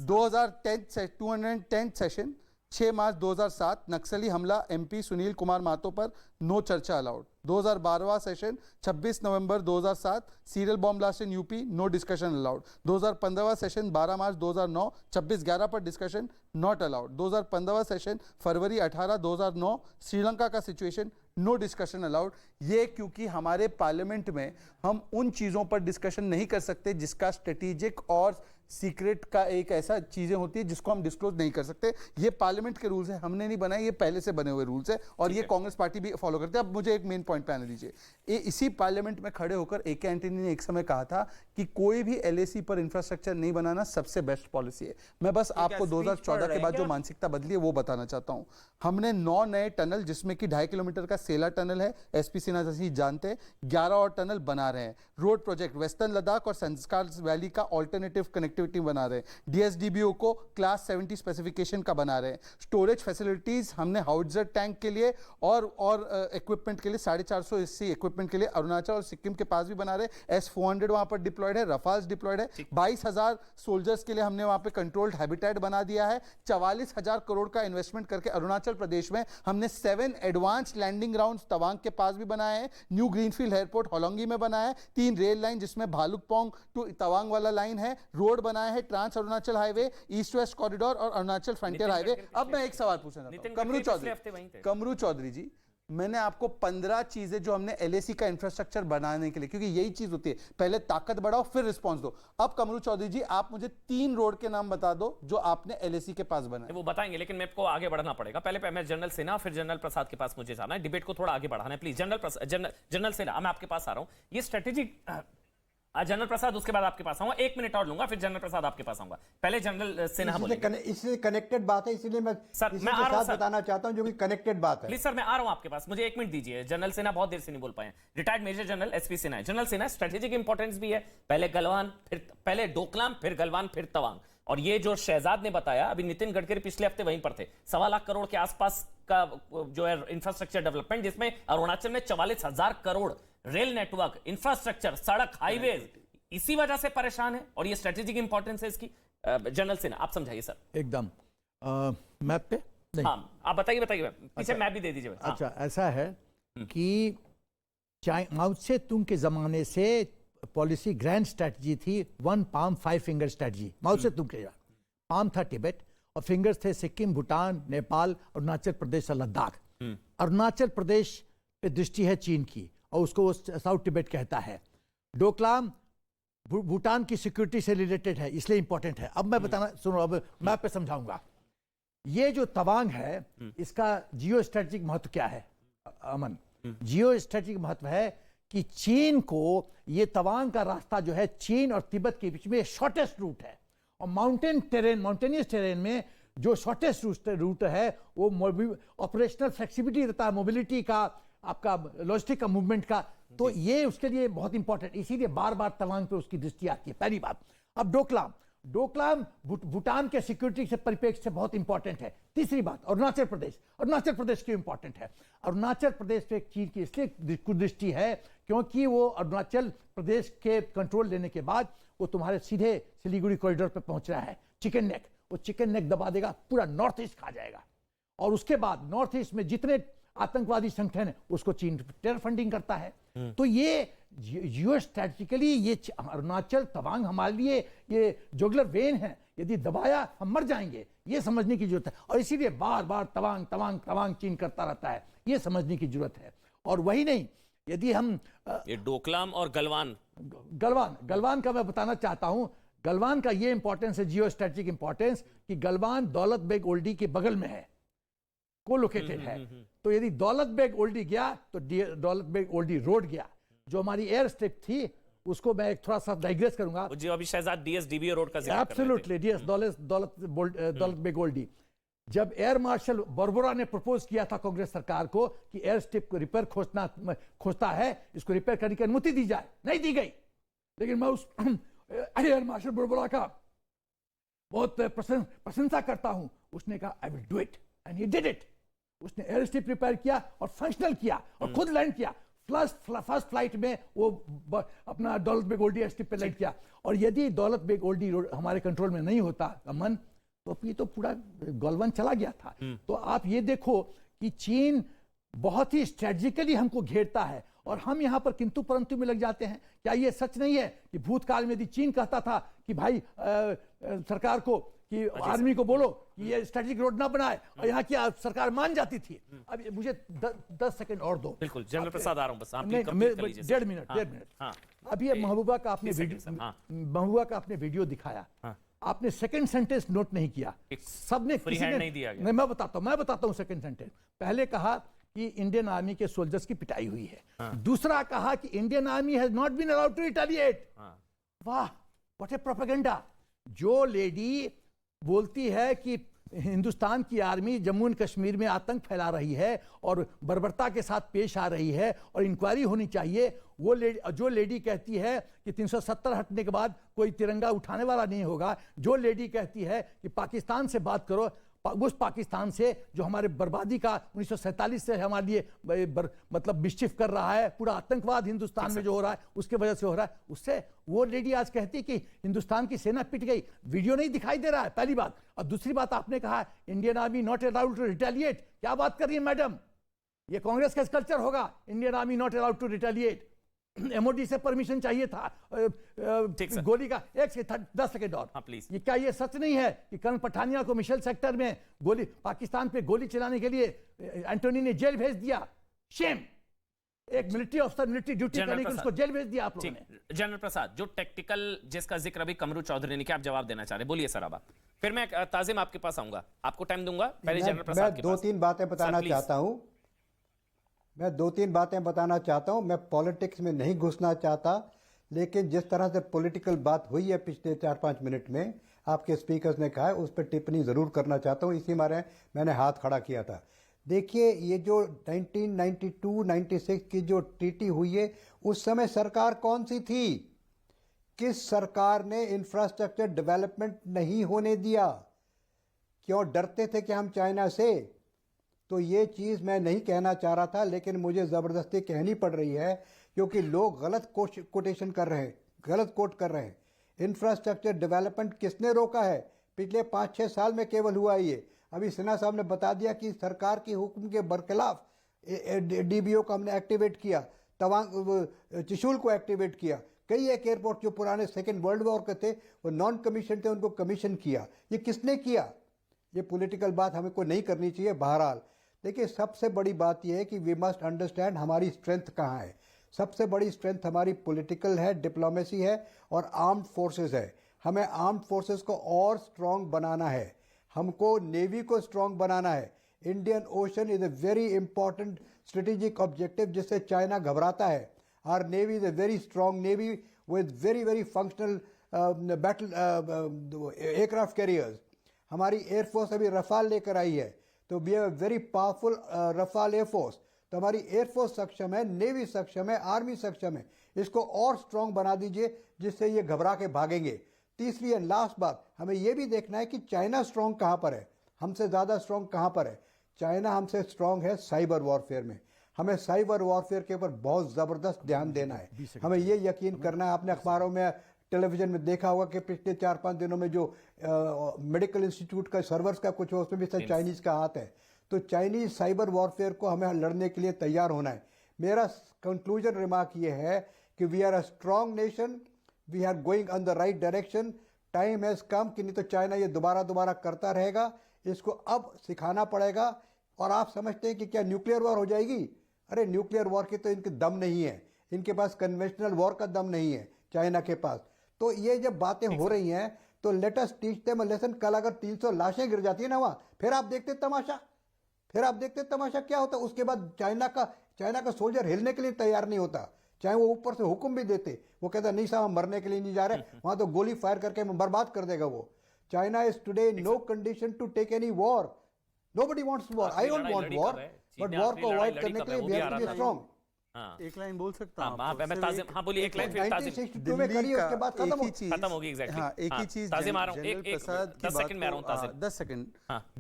210 सेशन 6 मार्च 2007 नक्सली हमला एमपी सुनील कुमार महतो पर, नो चर्चा अलाउड। 2012वां सेशन 26 नवंबर 2007 serial bomb blast in UP, no discussion allowed. 2015वां सेशन 12 मार्च 2009 26/11 पर डिस्कशन नॉट अलाउड। 2015वां सेशन फरवरी 18 2009 श्रीलंका का सिचुएशन, नो डिस्कशन अलाउड। ये क्योंकि हमारे पार्लियामेंट में हम उन चीज़ों पर डिस्कशन नहीं कर सकते जिसका स्ट्रेटेजिक और सीक्रेट का एक ऐसा चीजें होती है जिसको हम डिस्क्लोज नहीं कर सकते। ये पार्लियामेंट के रूल्स है, हमने नहीं बनाए, ये पहले से बने हुए रूल्स है और ये कांग्रेस पार्टी भी फॉलो करते हैं। अब मुझे एक मेन पॉइंट पे आने दीजिए। इसी पार्लियामेंट में खड़े होकर ए के एंटनी ने एक समय कहा था कि कोई भी एलएसी पर इंफ्रास्ट्रक्चर नहीं बनाना सबसे बेस्ट पॉलिसी है। मैं बस आपको 2014 के बाद जो मानसिकता बदली है वो बताना चाहता हूं। हमने 9 नए टनल, जिसमें कि 2.5 किलोमीटर का सेला टनल है, एसपी सिन्हा जैसी जानते हैं, 11 और टनल बना रहे हैं। रोड प्रोजेक्ट वेस्टर्न लद्दाख और संस्कार वैली का ऑल्टरनेटिव कनेक्टिविटी बना रहे हैं। डीएसडीबीओ को क्लास 70 स्पेसिफिकेशन का बना रहे हैं। स्टोरेज फैसिलिटीज हमने हाउट्जर टैंक के लिए और इक्विपमेंट के लिए 450 एससी इक्विपमेंट के लिए अरुणाचल और सिक्किम के पास भी बना रहे हैं। S-400 वहां पर डिप्लॉयड है, रफाल्स डिप्लॉयड है। 22,000 सोल्जर्स के लिए हमने वहां पे कंट्रोल्ड हैबिटेट बना दिया है। 44,000 करोड़ का इन्वेस्टमेंट करके अरुणाचल प्रदेश में हमने 7 एडवांस लैंडिंग ग्राउंड तवांग के पास भी बनाए हैं। न्यू ग्रीनफील्ड एयरपोर्ट होलोंगी में बनाया है। 3 रेल लाइन, जिसमें भालुकपोंग टू तवांग वाला लाइन है। रोड बनाया है, trans Arunachal highway, east west corridor और अरुणाचल फ्रंटियर हाईवे। अब मैं एक सवाल पूछना चाहता हूं कमरू चौधरी जी, मैंने आपको 15 चीजें जो हमने एलएसी का इंफ्रास्ट्रक्चर बनाने के लिए, क्योंकि यही चीज होती है, पहले ताकत बढ़ाओ फिर रिस्पांस दो। अब कमरू चौधरी जी, आप मुझे 3 रोड के नाम बता दो जो आपने एलएसी के पास बनाए। वो बताएंगे, लेकिन मेरे को आगे बढ़ना पड़ेगा। पहले मैं जनरल सिन्हा फिर जनरल प्रसाद के पास मुझे जाना है। डिबेट को थोड़ा आगे बढ़ाना है प्लीज। जनरल सिन्हा, मैं आपके पास आ रहा हूं। ये स्ट्रेटेजिक, जनरल प्रसाद उसके बाद आपके पास आऊंगा, 1 मिनट और लूंगा, फिर जनरल प्रसाद आपके पास आऊंगा। पहले जनरल सिन्हा बोलेंगे। इससे कनेक्टेड बात है, इसलिए मैं बताना चाहता हूं जो कि कनेक्टेड बात है। प्लीज सर, मैं आ रहा हूं आपके पास, मुझे 1 मिनट दीजिए। जनरल सिन्हा बहुत देर से नहीं बोल पाए। Retired major general SP Sinha. General Sinha, strategic importance भी है, पहले डोकलाम, फिर गलवान, फिर तवांग। और ये जो शहजाद ने बताया, अभी नितिन गडकरी पिछले हफ्ते वहीं पर थे, 1.25 लाख करोड़ के आसपास का जो है इंफ्रास्ट्रक्चर डेवलपमेंट, जिसमें अरुणाचल में 44,000 करोड़ रेल नेटवर्क, इंफ्रास्ट्रक्चर, सड़क, हाईवेज, इसी वजह से परेशान है और ये स्ट्रेटेजिक इंपॉर्टेंस है इसकी। जनरल सिन्हा, आप समझाइए सर। एकदम मैप पे नहीं। हाँ, आप बताइए पीछे मैप भी दे दीजिए। अच्छा, ऐसा है कि माओ त्से तुंग के जमाने से पॉलिसी ग्रैंड स्ट्रेटजी थी 1 palm 5 finger स्ट्रेटजी। माओ त्से तुंग के पाम था टिबेट और फिंगर्स थे सिक्किम, भूटान, नेपाल, अरुणाचल प्रदेश और लद्दाख। अरुणाचल प्रदेश पे दृष्टि है चीन की और उसको साउथ टिबेट कहता है। डोकलाम भूटान की सिक्योरिटी से रिलेटेड है, इसलिए इंपॉर्टेंट है। अब मैं बताना सुनो, अब मैप पे समझाऊंगा। ये जो तवांग है, इसका जियो स्ट्रेटेजिक महत्व क्या है अमन? जियो स्ट्रेटेजिक महत्व है कि चीन को ये तवांग का रास्ता जो है चीन और तिब्बत के बीच में शॉर्टेस्ट रूट है और माउंटेनियस टेरेन में जो शॉर्टेस्ट रूट है वो ऑपरेशनल फ्लेक्सिबिलिटी देता है, मोबिलिटी का, आपका लॉजिस्टिक का, मूवमेंट का। तो ये उसके लिए बहुत इंपॉर्टेंट, इसीलिए बार बार तवांग पे उसकी दृष्टि आती है, पहली बात। अब डोकलाम भूटान के सिक्योरिटी से परिप्रेक्ष्य से बहुत इंपॉर्टेंट है। तीसरी बात, अरुणाचल प्रदेश क्यों इंपॉर्टेंट है? अरुणाचल प्रदेश पे चीन की इसलिए दृष्टि है क्योंकि वो अरुणाचल प्रदेश के कंट्रोल लेने के बाद वो तुम्हारे सीधे सिलीगुड़ी कॉरिडोर पे पहुंच रहा है। चिकन नेक, वो चिकन नेक दबा देगा, पूरा नॉर्थ ईस्ट खा जाएगा। और उसके बाद नॉर्थ ईस्ट में जितने आतंकवादी संगठन है उसको चीन टेरर फंडिंग करता है। तो ये यूएस स्ट्रैटेजिकली ये अरुणाचल तवांग हमारे लिए ये जुगलर वेन है, यदि दबाया हम मर जाएंगे, ये समझने की जरूरत है। और इसीलिए बार बार तवांग तवांग तवांग चीन करता रहता है, ये समझने की जरूरत है। और वही नहीं, यदि हम ये डोकलाम और गलवान का मैं बताना चाहता हूं, गलवान का ये इंपॉर्टेंस है, जियो स्ट्रेटेजिक इंपॉर्टेंस, कि गलवान दौलत बेग ओल्डी के बगल में है, को लोकेटेड है। तो यदि दौलत बेग ओल्डी गया तो दौलत बेग ओल्डी रोड गया, जो हमारी एयर स्ट्रिप थी उसको मैं एक थोड़ा सा डाइग्रेस करूंगा। जो अभी शहजाद डीएसडीबी रोड का जिक्र एब्सोल्युटली डीएस दौलत बेग ओल्डी। जब एयर मार्शल बरबोरा ने प्रपोज किया था कांग्रेस सरकार को कि एयर स्ट्रिप को रिपेयर खोजता है, इसको रिपेयर करने की अनुमति दी जाए, नहीं दी गई। लेकिन मैं उस एयर मार्शल बरबोरा का बहुत प्रशंसा करता हूं। उसने कहा I will do it and he did it. उसने एयर स्ट्रिप रिपेयर किया और फंक्शनल किया और खुद लैंड किया। फर्स्ट फ्लाइट में वो अपना दौलत बेग ओल्डी एयर स्ट्रिप पे लैंड किया। और यदि दौलत बेग ओल्डी हमारे कंट्रोल में नहीं होता अमन, तो ये तो पूरा गलवान चला गया था। तो आप ये देखो कि चीन बहुत ही स्ट्रेटजिकली हमको घेरता है और हम यहां पर किंतु परंतु में लग जाते हैं। क्या ये सच नहीं है कि भूतकाल में यदि चीन कहता था कि भाई सरकार को कि आर्मी को बोलो कि ये स्ट्रेटेजिक रोड ना बनाए, और यहाँ की सरकार मान जाती थी। अब मुझे 10 सेकंड और दो। बिल्कुल जनरल प्रसाद आ रहा हूं बस, डेढ़ मिनट। अब ये महबूबा का आपने वीडियो दिखाया, आपने सेकंड सेंटेंस नोट नहीं किया, सबने फ्री हैंड नहीं दिया गया। मैं बताता हूं सेकंड सेंटेंस। पहले कहा कि इंडियन आर्मी के सोल्जर्स की पिटाई हुई है। दूसरा कहा कि Indian army has not been allowed to retaliate. वाह, व्हाट ए प्रोपेगेंडा। जो लेडी बोलती है कि हिंदुस्तान की आर्मी जम्मू एंड कश्मीर में आतंक फैला रही है और बर्बरता के साथ पेश आ रही है और इंक्वायरी होनी चाहिए, वो जो लेडी कहती है कि 370 हटने के बाद कोई तिरंगा उठाने वाला नहीं होगा, जो लेडी कहती है कि पाकिस्तान से बात करो, उस पाकिस्तान से जो हमारे बर्बादी का 1947 से हमारे लिए मतलब मिस्चिफ कर रहा है, पूरा आतंकवाद हिंदुस्तान में जो हो रहा है उसके वजह से हो रहा है, उससे वो लेडी आज कहती कि हिंदुस्तान की सेना पिट गई। वीडियो नहीं दिखाई दे रहा है, पहली बात। और दूसरी बात, आपने कहा Indian army not allowed to retaliate. क्या बात कर रही है मैडम? ये कांग्रेस का कल्चर होगा, Indian army not allowed to retaliate. MOD से परमिशन चाहिए था गोली का। 10 सेकंड और प्लीज। ये क्या ये सच नहीं है कि कर्नल पठानिया को मिशेल सेक्टर में गोली पाकिस्तान पे गोली चलाने के लिए एंटोनी ने जेल भेज दिया? शेम। एक मिलिट्री ऑफिसर मिलिट्री ड्यूटी करने के उसको जेल भेज दिया आप लोगों ने। जनरल प्रसाद, जो टेक्निकल जिसका जिक्र अभी कमरू चौधरी ने किया, आप जवाब देना चाह रहे, बोलिए सर। अब फिर मैं ताजिम आपके पास आऊंगा, आपको टाइम दूंगा। पहले जनरल प्रसाद के पास। मैं 2-3 बातें बताना चाहता हूं। मैं पॉलिटिक्स में नहीं घुसना चाहता, लेकिन जिस तरह से पॉलिटिकल बात हुई है पिछले 4-5 मिनट में, आपके स्पीकर्स ने कहा है, उस पर टिप्पणी जरूर करना चाहता हूं। इसी मारे मैंने हाथ खड़ा किया था। देखिए, ये जो 1992-96 की जो ट्रीटी हुई है, उस समय सरकार कौन सी थी? किस सरकार ने इंफ्रास्ट्रक्चर डेवलपमेंट नहीं होने दिया? क्यों डरते थे कि हम चाइना से? तो ये चीज़ मैं नहीं कहना चाह रहा था, लेकिन मुझे ज़बरदस्ती कहनी पड़ रही है क्योंकि लोग गलत कोटेशन कर रहे हैं, गलत कोट कर रहे हैं। इंफ्रास्ट्रक्चर डेवलपमेंट किसने रोका है? पिछले 5-6 साल में केवल हुआ ये। अभी सिन्हा साहब ने बता दिया कि सरकार की हुक्म के बरखिलाफ डीबीओ को हमने एक्टिवेट किया, तवांग त्रिशूल को एक्टिवेट किया। कई एक एयरपोर्ट जो पुराने सेकेंड वर्ल्ड वॉर के थे, वो नॉन कमीशन थे, उनको कमीशन किया। ये किसने किया? ये पॉलिटिकल बात हमें को नहीं करनी चाहिए। बहरहाल देखिए, सबसे बड़ी बात यह है कि वी मस्ट अंडरस्टैंड हमारी स्ट्रेंथ कहाँ है। सबसे बड़ी स्ट्रेंथ हमारी पॉलिटिकल है, डिप्लोमेसी है और आर्म्ड फोर्सेस है। हमें आर्म्ड फोर्सेस को और स्ट्रांग बनाना है, हमको नेवी को स्ट्रांग बनाना है। Indian ocean is a very important strategic objective जिससे चाइना घबराता है। Our navy is a very strong navy with very functional battle aircraft carriers. हमारी एयरफोर्स अभी रफाल लेकर आई है, तो we have a very powerful Rafale air force. तो हमारी एयरफोर्स सक्षम है, नेवी सक्षम है, आर्मी सक्षम है। इसको और स्ट्रांग बना दीजिए जिससे ये घबरा के भागेंगे। तीसरी एंड लास्ट बात, हमें यह भी देखना है कि चाइना स्ट्रांग कहाँ पर है, हमसे ज़्यादा स्ट्रांग कहाँ पर है। चाइना हमसे स्ट्रांग है साइबर वॉरफेयर में। हमें साइबर वॉरफेयर के ऊपर बहुत ज़बरदस्त ध्यान देना है। हमें ये यकीन करना है, आपने अखबारों में टेलीविजन में देखा होगा कि पिछले 4-5 दिनों में जो मेडिकल इंस्टीट्यूट का सर्वर्स का कुछ हो, उसमें भी सब चाइनीज का हाथ है। तो चाइनीज साइबर वॉरफेयर को हमें लड़ने के लिए तैयार होना है। मेरा कंक्लूजन रिमार्क ये है कि we are a strong nation, we are going on the right direction, time has come कि नहीं तो चाइना ये दोबारा करता रहेगा, इसको अब सिखाना पड़ेगा। और आप समझते हैं कि क्या न्यूक्लियर वॉर हो जाएगी? अरे न्यूक्लियर वॉर की तो इनके दम नहीं है, इनके पास कन्वेंशनल वॉर का दम नहीं है चाइना के पास। तो ये जब बातें हो रही हैं तो let us teach them a lesson. कल अगर 300 लाशें गिर जाती है ना वहां, फिर आप देखते तमाशा क्या होता। उसके बाद चाइना का सोल्जर हिलने के लिए तैयार नहीं होता, चाहे वो ऊपर से हुक्म भी देते, वो कहता नहीं साहब हम मरने के लिए नहीं जा रहे, वहां तो गोली फायर करके बर्बाद कर देगा वो। China is today no condition to take any war, nobody wants war, I don't want war, but war को अवॉइड करने के लिए we have to be strong। एक लाइन बोल सकता हूं? हाँ बोलिए एक लाइन, फिर ताजिम। 1962 में करी, उसके बाद खत्म होगी एग्जैक्टली। हाँ, एक ही चीज ताजिम आ रहा हूं, एक 10 सेकंड में आ रहा हूं ताजिम। 10 सेकंड।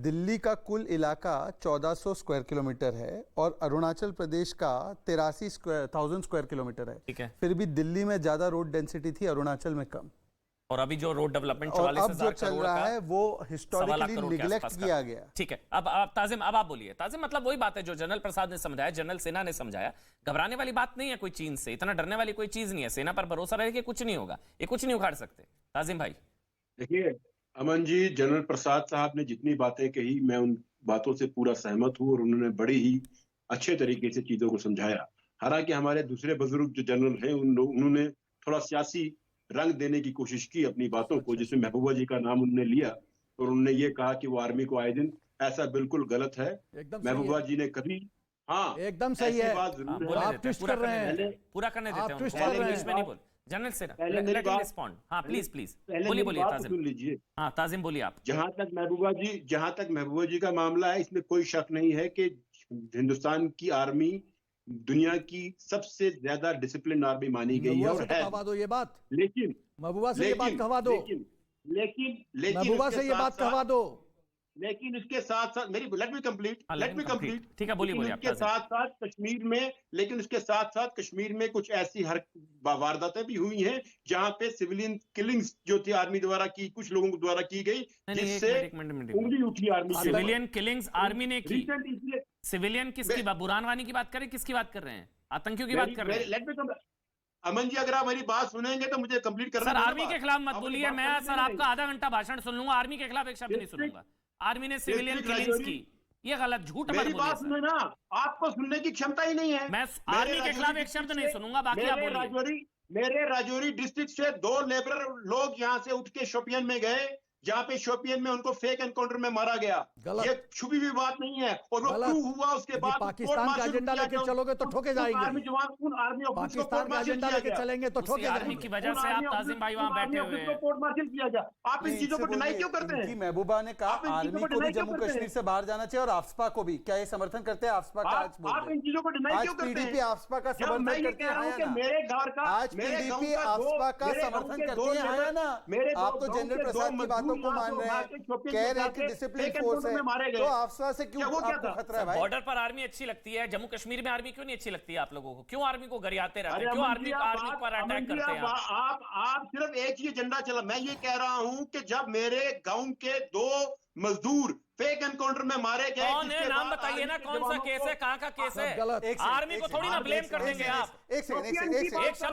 दिल्ली का कुल इलाका 1400 स्क्वायर किलोमीटर है और अरुणाचल प्रदेश का 83,000 स्क्वायर किलोमीटर है। ठीक है, फिर भी दिल्ली में ज्यादा रोड डेंसिटी थी, अरुणाचल में कम। और अभी जो रोड डेवलपमेंट और अब जो चल रहा है वो हिस्टोरिकली निगलेक्ट किया गया। ठीक है, अब ताजिम, अब आप बोलिए। ताजिम, मतलब वही बात है जो जनरल प्रसाद ने समझाया, जनरल सेना ने समझाया, घबराने वाली बात नहीं है कोई चीन से, इतना डरने वाली कोई चीज नहीं है, सेना पर भरोसा रहे कि कुछ नहीं होगा, ये कुछ नहीं उखाड़ सकते। ताजिम भाई देखिए अमन जी, जनरल प्रसाद साहब ने जितनी बातें कही मैं उन बातों से पूरा सहमत हूँ और उन्होंने बड़ी ही अच्छे तरीके से चीजों को समझाया। हालांकि हमारे दूसरे बुजुर्ग जो जनरल हैं उन्होंने थोड़ा सियासी रंग देने की कोशिश की अपनी बातों को, जिसमें महबूबा जी का नाम उन्होंने लिया और उन्होंने ये कहा कि वो आर्मी को आए दिन, ऐसा बिल्कुल गलत है। महबूबा जी ने कभी एकदम सही है, बात जरूर है। आप ट्विस्ट कर रहे हैं, पूरा करने देते हैं, इंग्लिश में नहीं बोल। जनरल सेना पहले मेरी बात रिस्पॉन्ड। हाँ प्लीज बोलिए ताजिम, सुन लीजिए। हाँ ताजिम बोलिए आप। जहां तक महबूबा जी का मामला है, इसमें कोई शक नहीं है कि हिंदुस्तान की आर्मी दुनिया की सबसे ज्यादा डिसिप्लिन आर्मी मानी गई है और है। कहवा दो ये बात, लेकिन महबूबा से ये बात कहवा दो, लेकिन महबूबा से ये बात कहवा दो। लेकिन उसके साथ साथ लेट मी कंप्लीट। ठीक है, बोलिए। उसके साथ साथ कश्मीर में कुछ ऐसी वारदातें भी हुई हैं जहां पे सिविलियन किलिंग्स जो थी आर्मी द्वारा की, कुछ लोगों द्वारा की गई, जिससे उंगली उठी आर्मी। सिविलियन किलिंग्स आर्मी ने की। सिविलियन किसकी बात, बुरहान वानी की बात करें, किसकी बात कर रहे हैं? आतंकियों की बात कर रहे हैं? अमन जी अगर आप मेरी बात सुनेंगे तो मुझे कंप्लीट करना। सर आर्मी के खिलाफ मत बोलिए, मैं सर आपका आधा घंटा भाषण सुन लूंगा, आर्मी के खिलाफ एक शब्द नहीं सुनूंगा। आर्मी ने सिविलियन किलिंग्स की, ये गलत, झूठ मत बोलिए। ना आपको सुनने की क्षमता ही नहीं है। मैं आर्मी के खिलाफ एक शब्द नहीं सुनूंगा, बाकी आप बोलिए। मेरे राजौरी डिस्ट्रिक्ट से 2 लेबर लोग यहाँ से उठ के शोपियन में गए, जहाँ पे शोपियन में उनको फेक एनकाउंटर में मारा गया। ये छुपी हुई बात नहीं है और वो प्रूव हुआ। उसके बाद पाकिस्तान का एजेंडा लेके चलोगे तो ठोके जाएंगे। आर्मी जवान पाकिस्तान का एजेंडा लेके चलेंगे तो ठोके आर्मी की वजह से आप ताजिम भाई वहां बैठे हुए हैं। कोर्ट मार्शल किया गया। आप इन चीजों को डिनाई क्यों करते हैं? महबूबा ने कहा आर्मी को भी जम्मू कश्मीर से बाहर जाना चाहिए और आफ्सपा को भी, क्या ये समर्थन करते हैं आफ्सपा का? आप इन चीजों को डिनाई क्यों करते हैं? पीडीपी आफ्सपा का समर्थन करते हैं मेरे घर का, आज पीडीपी आफ्सपा का समर्थन करते हैं ना। आप तो जनरल प्रसाद की बातों को मान रहे हैं, कह रहे हैं कि डिसिप्लिन फोर्स है, तो आफ्सपा से क्यों आपको खतरा है भाई? बॉर्डर पर आर्मी अच्छी लगती है, जम्मू कश्मीर में आर्मी क्यों नहीं अच्छी लगती है आप लोगों को? क्यों आर्मी को गरियाते रहते हैं? क्यों आर्मी पर अटैक करते हैं आप सिर्फ एक ही एजेंडा चला। मैं ये कह रहा हूं कि जब मेरे गांव के 2 मजदूर फेक एनकाउंटर में मारे गए, कौन है? नाम बताइए ना, कौन सा केस है, कहाँ का केस है? आर्मी को थोड़ी ना ब्लेम कर देंगे आप। एक शब्द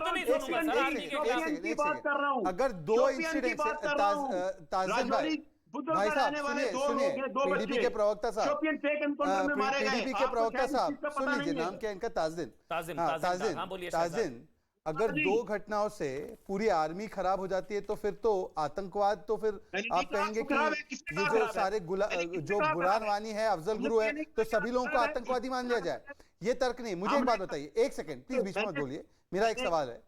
नहीं सुनूंगा सर आर्मी के खिलाफ। अगर 2 इंसिडेंट ताजिम भाई साहब सुनिए, पीडीपी के प्रवक्ता साहब, पीडीपी के प्रवक्ता साहब सुन लीजिए, नाम क्या इनका? ताजिन। अगर 2 घटनाओं से पूरी आर्मी खराब हो जाती है तो फिर तो आतंकवाद, तो फिर आप कहेंगे कि ये जो सारे जो बुरहान वानी है, अफजल गुरु है, तो सभी लोगों को आतंकवादी मान लिया जाए? ये तर्क नहीं। मुझे एक बात बताइए, एक सेकंड प्लीज, बीच में मत बोलिए। मेरा एक सवाल है,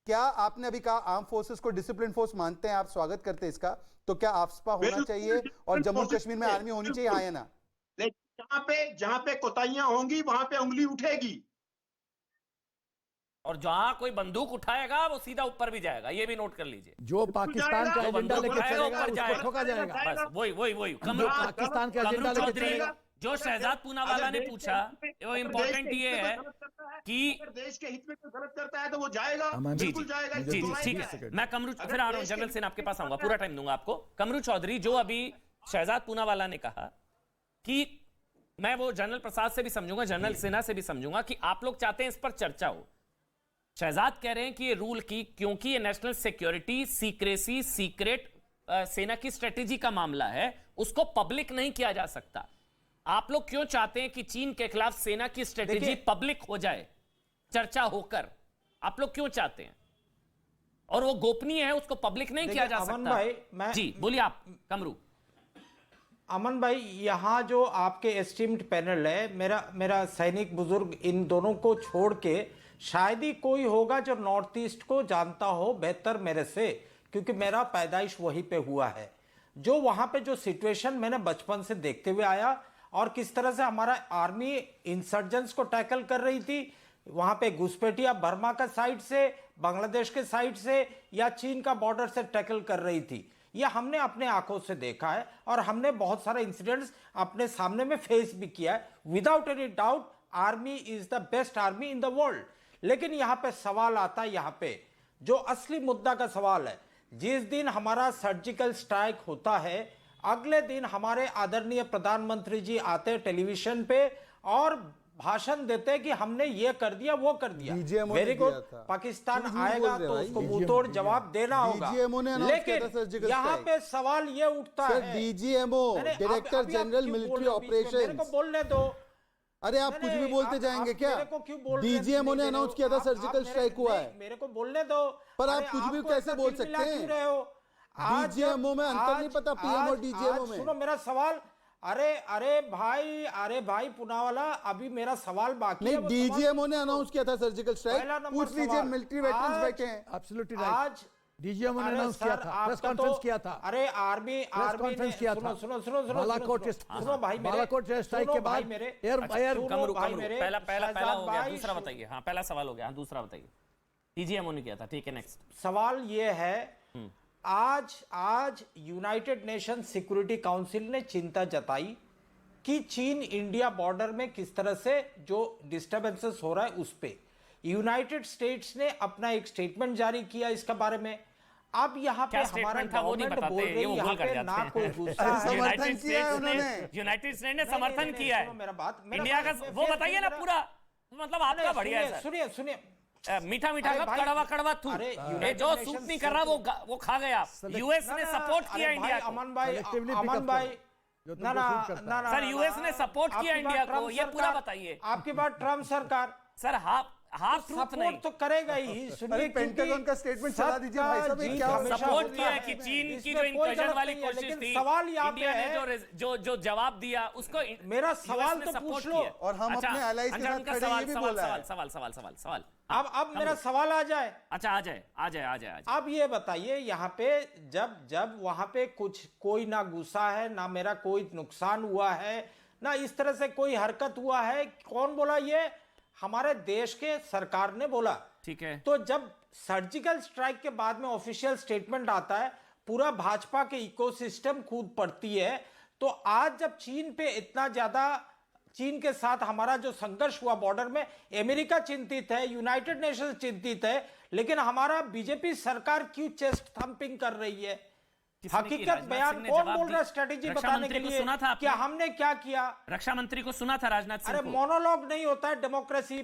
क्या आपने अभी कहा आर्म फोर्सेस को डिसिप्लिन फोर्स मानते हैं, आप स्वागत करते हैं इसका, तो क्या आफ्सपा होना चाहिए और जम्मू कश्मीर में आर्मी होनी चाहिए, हाँ या ना? जहां पे कोताहियां होंगी वहां पे उंगली उठेगी, और जहां कोई बंदूक उठाएगा वो सीधा ऊपर भी जाएगा, ये भी नोट कर लीजिए। जो पाकिस्तान का एजेंडा लेके चलेगा उसको ठोका जाएगा। बस वही पाकिस्तान का एजेंडा लेके चलेगा। जो शहजाद पूनावाला ने पूछा, वो इम्पोर्टेंट ये है कि देश के हित में कोई गलत करता है तो वो जाएगा, बिल्कुल जाएगा। जी ठीक है, मैं कमरू फिर आ रहा हूँ, जनरल सेना आपके पास आऊंगा, पूरा टाइम दूंगा आपको। कमरू चौधरी, जो अभी शहजाद पूनावाला ने कहा कि मैं वो जनरल प्रसाद से भी समझूंगा, जनरल सिन्हा से भी समझूंगा कि आप लोग चाहते हैं इस पर चर्चा हो। शहजाद कह रहे हैं कि ये रूल की, क्योंकि ये नेशनल सिक्योरिटी, सीक्रेसी, सीक्रेट सेना की स्ट्रेटेजी का मामला है, उसको पब्लिक नहीं किया जा सकता। आप लोग क्यों चाहते हैं कि चीन के खिलाफ सेना की स्ट्रेटेजी पब्लिक हो जाए, चर्चा होकर? आप लोग क्यों चाहते हैं? और वो गोपनीय है, उसको पब्लिक नहीं किया जा सकता। भाई, जी बोलिए आप कमरू। अमन भाई, यहाँ जो आपके एस्टीम्ड पैनल है, मेरा सैनिक बुजुर्ग, इन दोनों को छोड़ के शायद ही कोई होगा जो नॉर्थ ईस्ट को जानता हो बेहतर मेरे से, क्योंकि मेरा पैदाइश वहीं पे हुआ है। जो वहां पे जो सिचुएशन मैंने बचपन से देखते हुए आया और किस तरह से हमारा आर्मी इंसर्जेंट्स को टैकल कर रही थी, वहां पे घुसपैठिया बर्मा का साइड से, बांग्लादेश के साइड से या चीन का बॉर्डर से टैकल कर रही थी, यह हमने अपने आंखों से देखा है और हमने बहुत सारे इंसिडेंट्स अपने सामने में फेस भी किया है। Without any doubt army is the best army in the world. लेकिन यहां पे सवाल आता है, यहां पे जो असली मुद्दा का सवाल है, जिस दिन हमारा सर्जिकल स्ट्राइक होता है, अगले दिन हमारे आदरणीय प्रधानमंत्री जी आते टेलीविजन पे और भाषण देते कि हमने ये कर दिया, वो कर दिया। वेरी गुड, पाकिस्तान आएगा तो उसको मुंहतोड़ जवाब देना होगा। लेकिन यहाँ पे सवाल ये उठता है, DGMO director general military operation, मेरे को बोलने दो। अरे आप कुछ भी बोलते जाएंगे क्या? डीजीएमओ ने अनाउंस किया था सर्जिकल स्ट्राइक हुआ है। मेरे को बोलने दो। पर आप कुछ भी कैसे बोल सकते हैं? डीजीएमओ में अंतर नहीं पता पीएम और डीजीएमओ में। सुनो मेरा सवाल। अरे भाई पुनावाला, अभी मेरा सवाल बाकी है। नहीं, डीजीएमओ ने अनाउंस किया था सर्जिकल स्ट्राइक। पूछ लीजिए, मिलिट्री वेटरन्स बैठे हैं। Absolutely right. आज डीजीएमओ ने अनाउंस किया था, प्रेस कॉन्फ्रेंस किया था। अरे आर्मी कॉन्फ्रेंस किया था। सुनो भाई, बालाकोट एयर स्ट्राइक के बाद एयर कमरू पहला हो गया, दूसरा बताइए। हाँ, पहला सवाल हो गया, हाँ दूसरा बताइए। डीजीएमओ ने किया था, ठीक है, नेक्स्ट सवाल ये है, आज यूनाइटेड नेशन सिक्योरिटी काउंसिल ने चिंता जताई कि चीन इंडिया बॉर्डर में किस तरह से जो डिस्टर्बेंसेस हो रहा है उस पे यूनाइटेड स्टेट्स ने अपना एक स्टेटमेंट जारी किया इसके बारे में। अब यहाँ पे हमारा गवर्नमेंट बोल रही है यहाँ पे ना कोई गुस्सा। समर्थन किया है उन्होंने, यूनाइटेड स्टेट ने समर्थन किया है। मेरा बात इंडिया का वो बताइए ना पूरा, मतलब आपका बढ़िया है। सुनिए मीठा कड़वा कड़वा थू, जो सूट नहीं कर रहा वो खा गया। यूएस ने सपोर्ट किया इंडिया को। अमन भाई ना सर, यूएस ने सपोर्ट किया इंडिया को, ये पूरा बताइए। आपकी बात ट्रम्प सरकार सर हाफ ट्रूथ नहीं तो करेगा ही। सुनिए, पेंटागन का स्टेटमेंट चला दीजिए भाई साहब। क्या सपोर्ट किया है कि चीन की जो इंकर्जन वाली कोशिश थी, सवाल यहाँ इंडिया ने जो जवाब दिया उसको मेरा सवाल तो पूछ लो। और हम अपने एलाइज के साथ खड़े हैं, ये भी बोल रहा है। सवाल अब मेरा सवाल आ जाए। अच्छा, आ जाए। अब ये बताइए, यहाँ पे जब वहां पे कोई ना गुस्सा है, ना मेरा कोई नुकसान हुआ है, ना इस तरह से कोई हरकत हुआ है, कौन बोला? ये हमारे देश के सरकार ने बोला। ठीक है। तो जब सर्जिकल स्ट्राइक के बाद में ऑफिशियल स्टेटमेंट आता है, पूरा भाजपा के इकोसिस्टम कूद पड़ती है। तो आज जब चीन पे इतना ज्यादा, चीन के साथ हमारा जो संघर्ष हुआ बॉर्डर में, अमेरिका चिंतित है, यूनाइटेड नेशंस चिंतित है, लेकिन हमारा बीजेपी सरकार क्यों चेस्ट थंपिंग कर रही है? हकीकत बयान कौन बोल रहा है स्ट्रेटेजी बताने के लिए? क्या हमने क्या किया? रक्षा मंत्री को सुना था राजनाथ सिंह अरे मोनोलॉग नहीं होता है डेमोक्रेसी।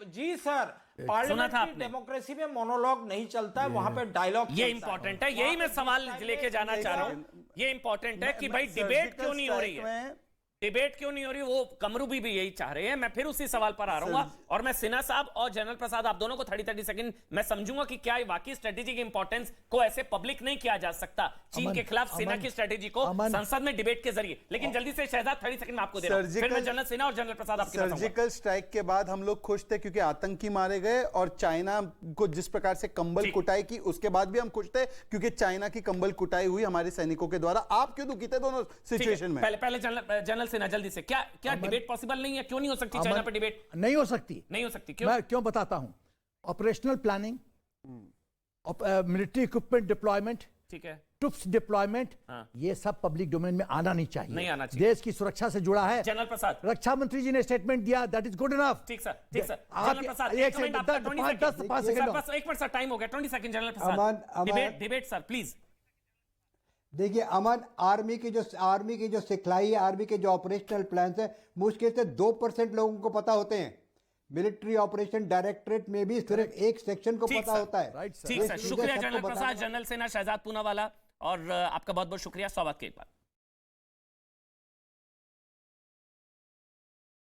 जी सर, पार्लियामेंट्री डेमोक्रेसी में मोनोलॉग नहीं चलता है, वहां पे डायलॉग। ये इंपॉर्टेंट है, यही मैं सवाल लेके जाना चाह रहा हूं। ये इंपॉर्टेंट है कि भाई डिबेट क्यों नहीं हो रही है, डिबेट क्यों नहीं हो रही? वो कमरू भी यही चाह रहे हैं। मैं फिर उसी सवाल पर आ रहा हूं और मैं सिन्हा साहब और जनरल प्रसाद, आप दोनों को 30 सेकंड मैं समझूंगा कि क्या वाकई स्ट्रेटेजी की इंपॉर्टेंस को ऐसे पब्लिक नहीं किया जा सकता चीन के खिलाफ सेना की स्ट्रेटेजी को संसद में डिबेट के जरिए। लेकिन जल्दी से शहजाद 30 सेकंड में आपको दे रहा हूं, फिर मैं जनरल सिन्हा और जनरल प्रसाद आपके पास। सर्जिकल स्ट्राइक के बाद हम लोग खुश थे क्योंकि आतंकी मारे गए, और चाइना को जिस प्रकार से कंबल कुटाई की उसके बाद भी हम खुश थे क्योंकि चाइना की कंबल कुटाई हुई हमारे सैनिकों के द्वारा। आप क्यों दुखी थे दोनों सिचुएशन में? पहले जनरल सिन्हा जल्दी से, क्या डिबेट पॉसिबल नहीं है? क्यों नहीं हो सकती चाइना पे डिबेट? नहीं हो सकती। क्यों? मैं क्यों बताता हूं। Operational planning, military equipment deployment, ठीक है, ट्रूप्स डिप्लॉयमेंट, ये सब पब्लिक डोमेन में आना नहीं चाहिए। नहीं आना चाहिए। देश की सुरक्षा से जुड़ा है। जनरल प्रसाद, रक्षा मंत्री जी ने स्टेटमेंट दिया, दैट इज गुड इनफ। ठीक सर। जनरल प्रसाद, एक मिनट आपका 20 सेकंड, 1 मिनट सर, टाइम हो गया। 20 second general Prasad. Debate sir please. देखिए अमन, आर्मी की जो सिखलाई है, आर्मी के जो ऑपरेशनल प्लान है, मुश्किल से 2% लोगों को पता होते हैं। मिलिट्री ऑपरेशन डायरेक्टरेट में भी सिर्फ एक सेक्शन को पता होता है। ठीक सर, शुक्रिया जनरल प्रसाद, जनरल सेना शहजाद पूनावाला, और आपका बहुत बहुत शुक्रिया। 100 बात के एक बार।